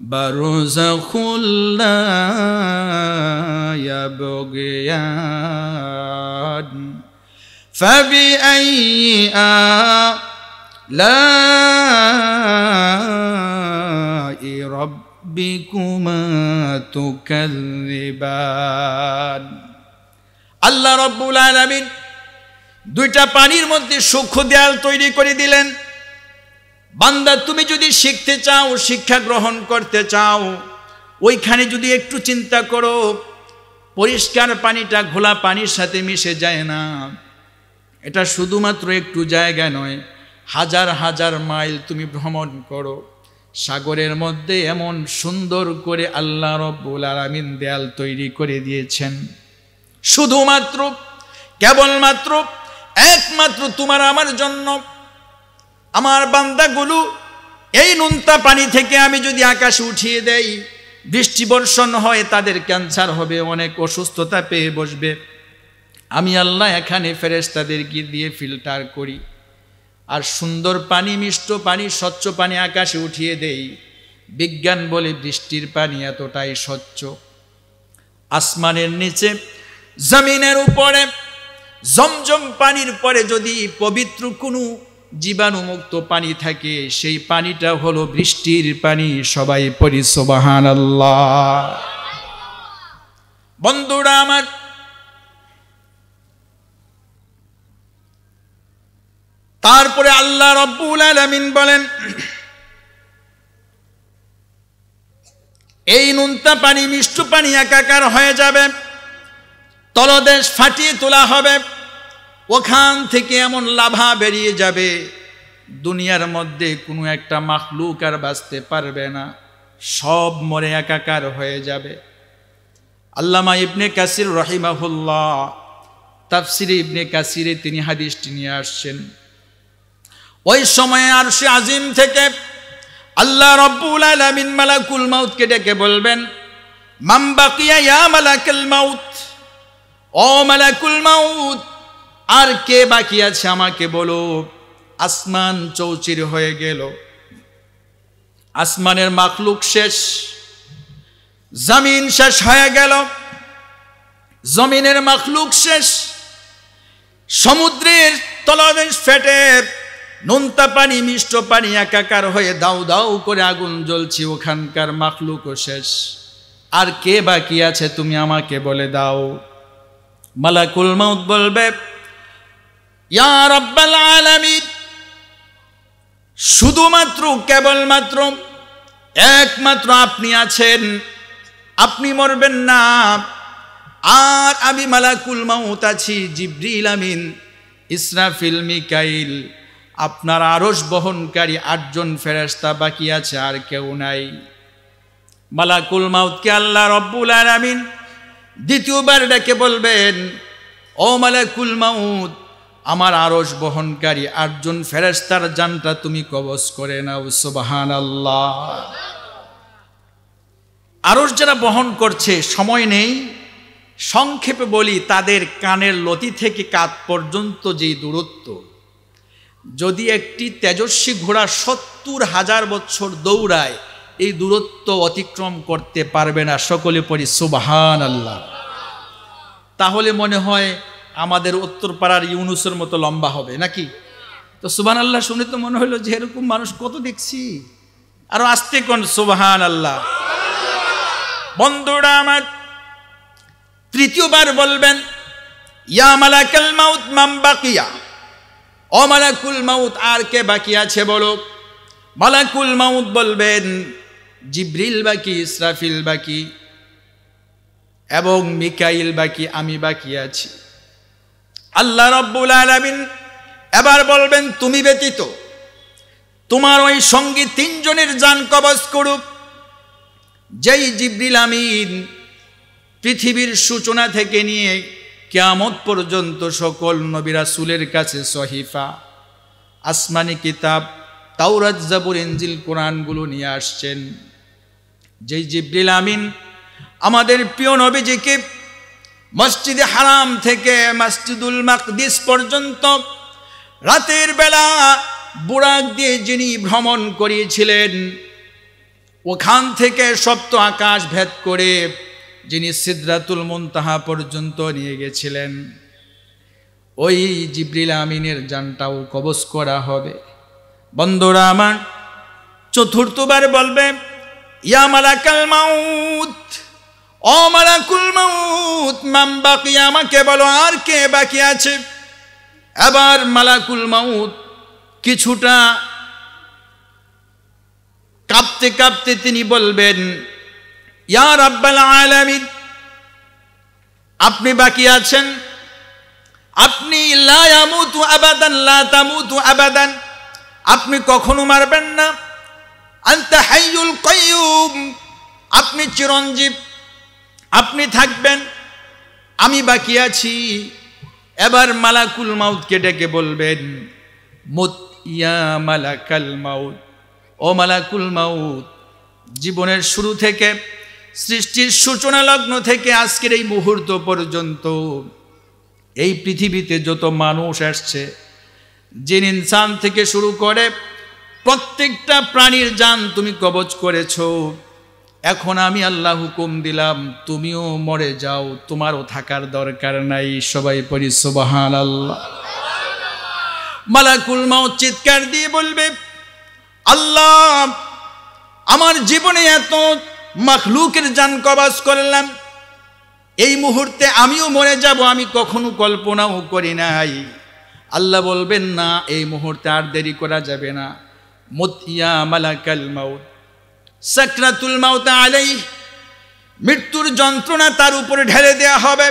বারযাখুল লা ইয়াবগিয়ান ফাবিআইয়ি আলা'i রাব্বিকুমা তুকাযযিবান। আল্লাহ রাব্বুল আলামিন দুইটা পানির মধ্যে সূক্ষ্ম দেয়াল তৈরি করে দিলেন। বান্দা তুমি যদি শিখতে চাও, শিক্ষা গ্রহণ করতে চাও, ওইখানে যদি একটু চিন্তা করো, পরিষ্কার পানিটা ঘোলা পানির সাথে মিশে যায় না। এটা শুধুমাত্র একটু জায়গা নয়, হাজার হাজার মাইল তুমি ভ্রমণ করো, সাগরের মধ্যে এমন সুন্দর করে আল্লাহ রাব্বুল আলামিন দেয়াল তৈরি করে দিয়েছেন। শুধুমাত্র কেবলমাত্র একমাত্র তোমার আমার জন্য। আমার বান্দাগুলো এই নোনতা পানি থেকে আমি যদি আকাশে উঠিয়ে দেই, বৃষ্টি বর্ষণ হয়, তাদের ক্যান্সার হবে, অনেক অসুস্থতা পেয়ে বসবে। আমি আল্লাহ এখানে ফেরেশতাদেরকে দিয়ে ফিল্টার করি, আর সুন্দর পানি, মিষ্ট পানি, স্বচ্ছ পানি আকাশে উঠিয়ে দেই। বিজ্ঞান বলে বৃষ্টির পানি এতটাই স্বচ্ছ। আসমানের নিচে, জমিনের উপরে জমজম পানির পরে যদি পবিত্র কোনো জীবাণুমুক্ত পানি থাকে, সেই পানিটা হলো বৃষ্টির পানি। সবাই পড়ি সুবহানাল্লাহ। বন্ধুরা আমার, তারপরে আল্লাহ রাব্বুল আলামিন বলেন, এই নোনতা পানি মিষ্ট পানি একাকার হয়ে যাবে, তলদেশ ফাটিয়ে তোলা হবে, ওখান থেকে এমন লাভা বেরিয়ে যাবে, দুনিয়ার মধ্যে কোনো একটা মাখলুক আর বাঁচতে পারবে না, সব মরে একাকার হয়ে যাবে। আল্লামা ইবনে কাসির রাহিমাহুল্লাহ তাফসিরে ইবনে কাসিরে তিনি হাদিসটি নিয়ে আসছেন। ওই সময়ে আরশে আজিম থেকে আল্লাহ রাব্বুল আলামিন মালাকুল মাউতকে ডেকে বলবেন, মান বাকিয়া ইয়া মালাকুল মাউত, ও মালাকুল মাউত, আর কে বাকি আছে আমাকে বলো। আসমান চৌচির হয়ে গেল, আসমানের মাখলুক শেষ, জমিন শেষ হয়ে গেল, জমিনের মাখলুক শেষ, সমুদ্রের তলদেশ ফেটে নোনতা পানি মিষ্ট পানি একাকার হয়ে দাউ দাউ করে আগুন জ্বলছে, ওখানকার মাখলুকও শেষ। আর কে বাকি আছে তুমি আমাকে বলে দাও। মালাকুল মাউত বলবে, ইয়া রাব্বাল আলামিন, শুধুমাত্র কেবলমাত্র একমাত্র আপনি আছেন, আপনি মরবেন না। আর আমি মালাকুল মাউত আছি, জিবরিল আমিন, ইসরাফিল, মিকাইল, আপনার আরশ বহনকারী 8 জন ফেরেশতা বাকি আছে, আর কেউ নাই। মালাকুল মাউতকে আল্লাহ রব্বুল আলামিন দ্বিতীয়বার ডেকে বলবেন, ও মালাকুল মাউত, আমার আরশ বহনকারী 8 জন ফেরেশতার জানটা তুমি কবজ করে নাও। সুবহানাল্লাহ। আরশ যারা বহন করছে, সময় নেই, সংক্ষেপে বলি, তাদের কানের লতি থেকে কাঁধ পর্যন্ত যেই দূরত্ব, যদি একটি তেজস্বী ঘোড়া 70,000 বছর দৌড়ায়, এই দূরত্ব অতিক্রম করতে পারবে না। সকলে পড়ি সুবহানাল্লাহ। তাহলে মনে হয় আমাদের উত্তরপাড়ার ইউনুসের মতো লম্বা হবে নাকি? তো সুবহানাল্লাহ শুনে তো মনে হলো যে এরকম মানুষ কত দেখছি। আরো আস্তে কোন সুবহানাল্লাহ। বন্ধুরা আমার, তৃতীয়বার বলবেন, ইয়া মালাকাল মাউত মান বাকিয়া, ও মালাকুল মাউত, আর কে বাকি আছে বলো। মালাকুল মাউত বলবেন, জিবরিল বাকি, ইসরাফিল বাকি এবং মিকাইল বাকি, আমি বাকি আছি। আল্লাহ রাব্বুল আলামিন এবার বলবেন, তুমি ব্যতীত তোমার ওই সঙ্গী 3 জনের জান কবজ করুক। যেই জিবরিল আমিন পৃথিবীর সূচনা থেকে নিয়ে কিয়ামত পর্যন্ত সকল নবী রাসূলের কাছে সহিফা, আসমানি কিতাব, তাওরাত, জাবুর, ইনজিল, কোরআনগুলো নিয়ে আসছেন, যেই জিবরিল আমিন আমাদের প্রিয় নবীজিকে মসজিদে হারাম থেকে মসজিদুল মাকদিস পর্যন্ত রাতের বেলা বুরাক দিয়ে যিনি ভ্রমণ করিয়েছিলেন, ওখান থেকে সপ্ত আকাশ ভেদ করে যিনি সিদরাতুল মুনতাহা পর্যন্ত নিয়ে গেছিলেন, ওই জিবরিল আমিনের জানটাও কবজ করা হবে। বন্ধুরা আমার, চতুর্থবার বলবে, ইয়া মালাকাল মাউত, ও মালাকুল মাউত মান বাকিয়া, আমাকে বলো আর কে বাকি আছে। এবার মালাকুল মাউত কিছুটা কাঁপতে কাঁপতে তিনি বলবেন, ইয়া রাব্বাল আলামিন, আপনি বাকি আছেন, আপনি লা ইয়ামুতু আবাদান, লা তামুতু আবাদান, আপনি কখনো মারবেন না। আনতা হাইয়ুল কাইয়ুম, আপনি চিরঞ্জীব, আপনি থাকবেন, আমি বাকি আছি। এবার মালাকুল মাউতকে ডেকে বলবেন, মুত ইয়া মালাকাল মাউত, ও মালাকুল মাউত, জীবনের শুরু থেকে, সৃষ্টির সূচনা লগ্ন থেকে আজকের এই মুহূর্ত পর্যন্ত এই পৃথিবীতে যত মানুষ আসছে, জিন ইনসান থেকে শুরু করে প্রত্যেকটা প্রাণীর জান তুমি কবজ করেছো। এখন আমি আল্লাহ হুকুম দিলাম, তুমিও মরে যাও, তোমারও থাকার দরকার নাই। সবাই পড়ি সুবহানাল্লাহ। মালাকুল মাউত চিৎকার দিয়ে বলবে, আল্লাহ, আমার জীবনে এত মাখলুকের জান কবজ করলাম, এই মুহূর্তে আমিও মরে যাব, আমি কখনো কল্পনাও করি নাই। আল্লাহ বলবেন, না, এই মুহূর্তে আর দেরি করা যাবে না। মুত ইয়া মালাকাল মাউত, সাকরাতুল মাউত আলাইহি, মৃত্যুর যন্ত্রণা তার উপরে ঢেলে দেয়া হবে।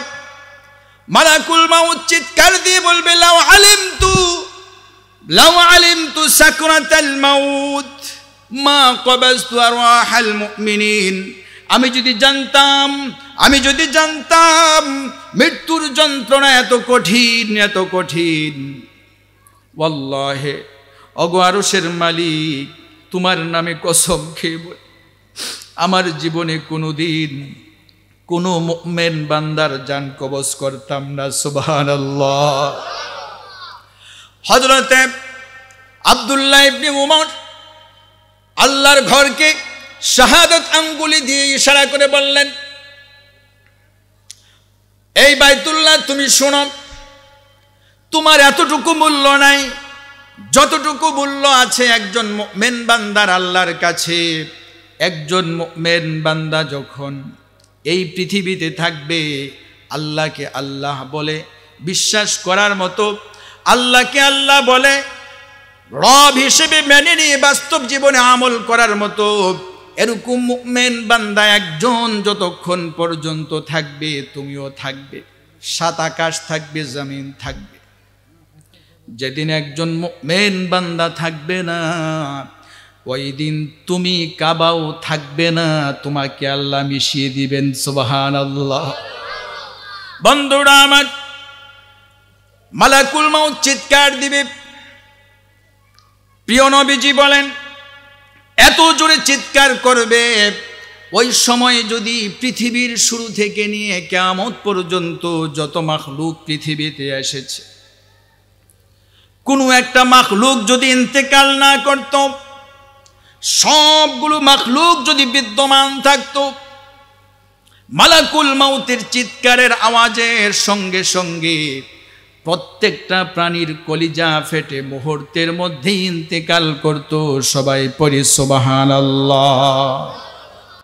মালাকুল মাউত চিৎকার দিয়ে বলবে, লাউ আলিমতু সাকরাতাল মাউত মা কবাজতু আরওয়াহাল মুমিনিন, আমি যদি জানতাম মৃত্যুর যন্ত্রণা এত কঠিন, ওয়াল্লাহি, ওগো আরশের মালিক, তোমার নামে কসম খেয়ে বল, আমার জীবনে কোনোদিন কোনো মুমিন বান্দার জান কবজ করতাম না। সুবহানাল্লাহ। হযরতে আব্দুল্লাহ ইবনে উমর আল্লাহর ঘরকে শাহাদাত আঙ্গুলি দিয়ে ইশারা করে বললেন, এই বাইতুল্লাহ, তুমি শোনো, তোমার এতটুকু মূল্য নাই যতটুকু মূল্য আছে একজন মুমিন বান্দার আল্লাহর কাছে। একজন মুমিন বান্দা যখন এই পৃথিবীতে থাকবে, আল্লাহকে আল্লাহ বলে বিশ্বাস করার মতো, আল্লাহকে আল্লাহ বলে রব হিসেবে মেনে নিয়ে বাস্তব জীবনে আমল করার মতো এরকম মুমিন বান্দা একজন যতক্ষণ পর্যন্ত থাকবে তুমিও থাকবে, সাত আকাশ থাকবে, জমিন থাকবে। যেদিন একজন মুমিন বান্দা থাকবে না, ওই দিন তুমি কাবাও থাকবে না, তোমাকে আল্লাহ মিশিয়ে দিবেন। সুবহানাল্লাহ। বন্ধুরা আমার, মালাকুল মাউত চিৎকার দিবে। প্রিয় নবীজি বলেন, এত জোরে চিৎকার করবে, ওই সময় যদি পৃথিবীর শুরু থেকে নিয়ে কিয়ামত পর্যন্ত যত মাখলুক পৃথিবীতে এসেছে, কোনো একটা মাখলুক যদি ইন্তেকাল না করত, সবগুলো মাখলুক যদি বিদ্যমান থাকত, মালাকুল মাউতের চিৎকারের আওয়াজের সঙ্গে সঙ্গে প্রত্যেকটা প্রাণীর কলিজা ফেটে মুহূর্তের মধ্যে ইন্তেকাল করত। সবাই পড়ি সুবহানাল্লাহ।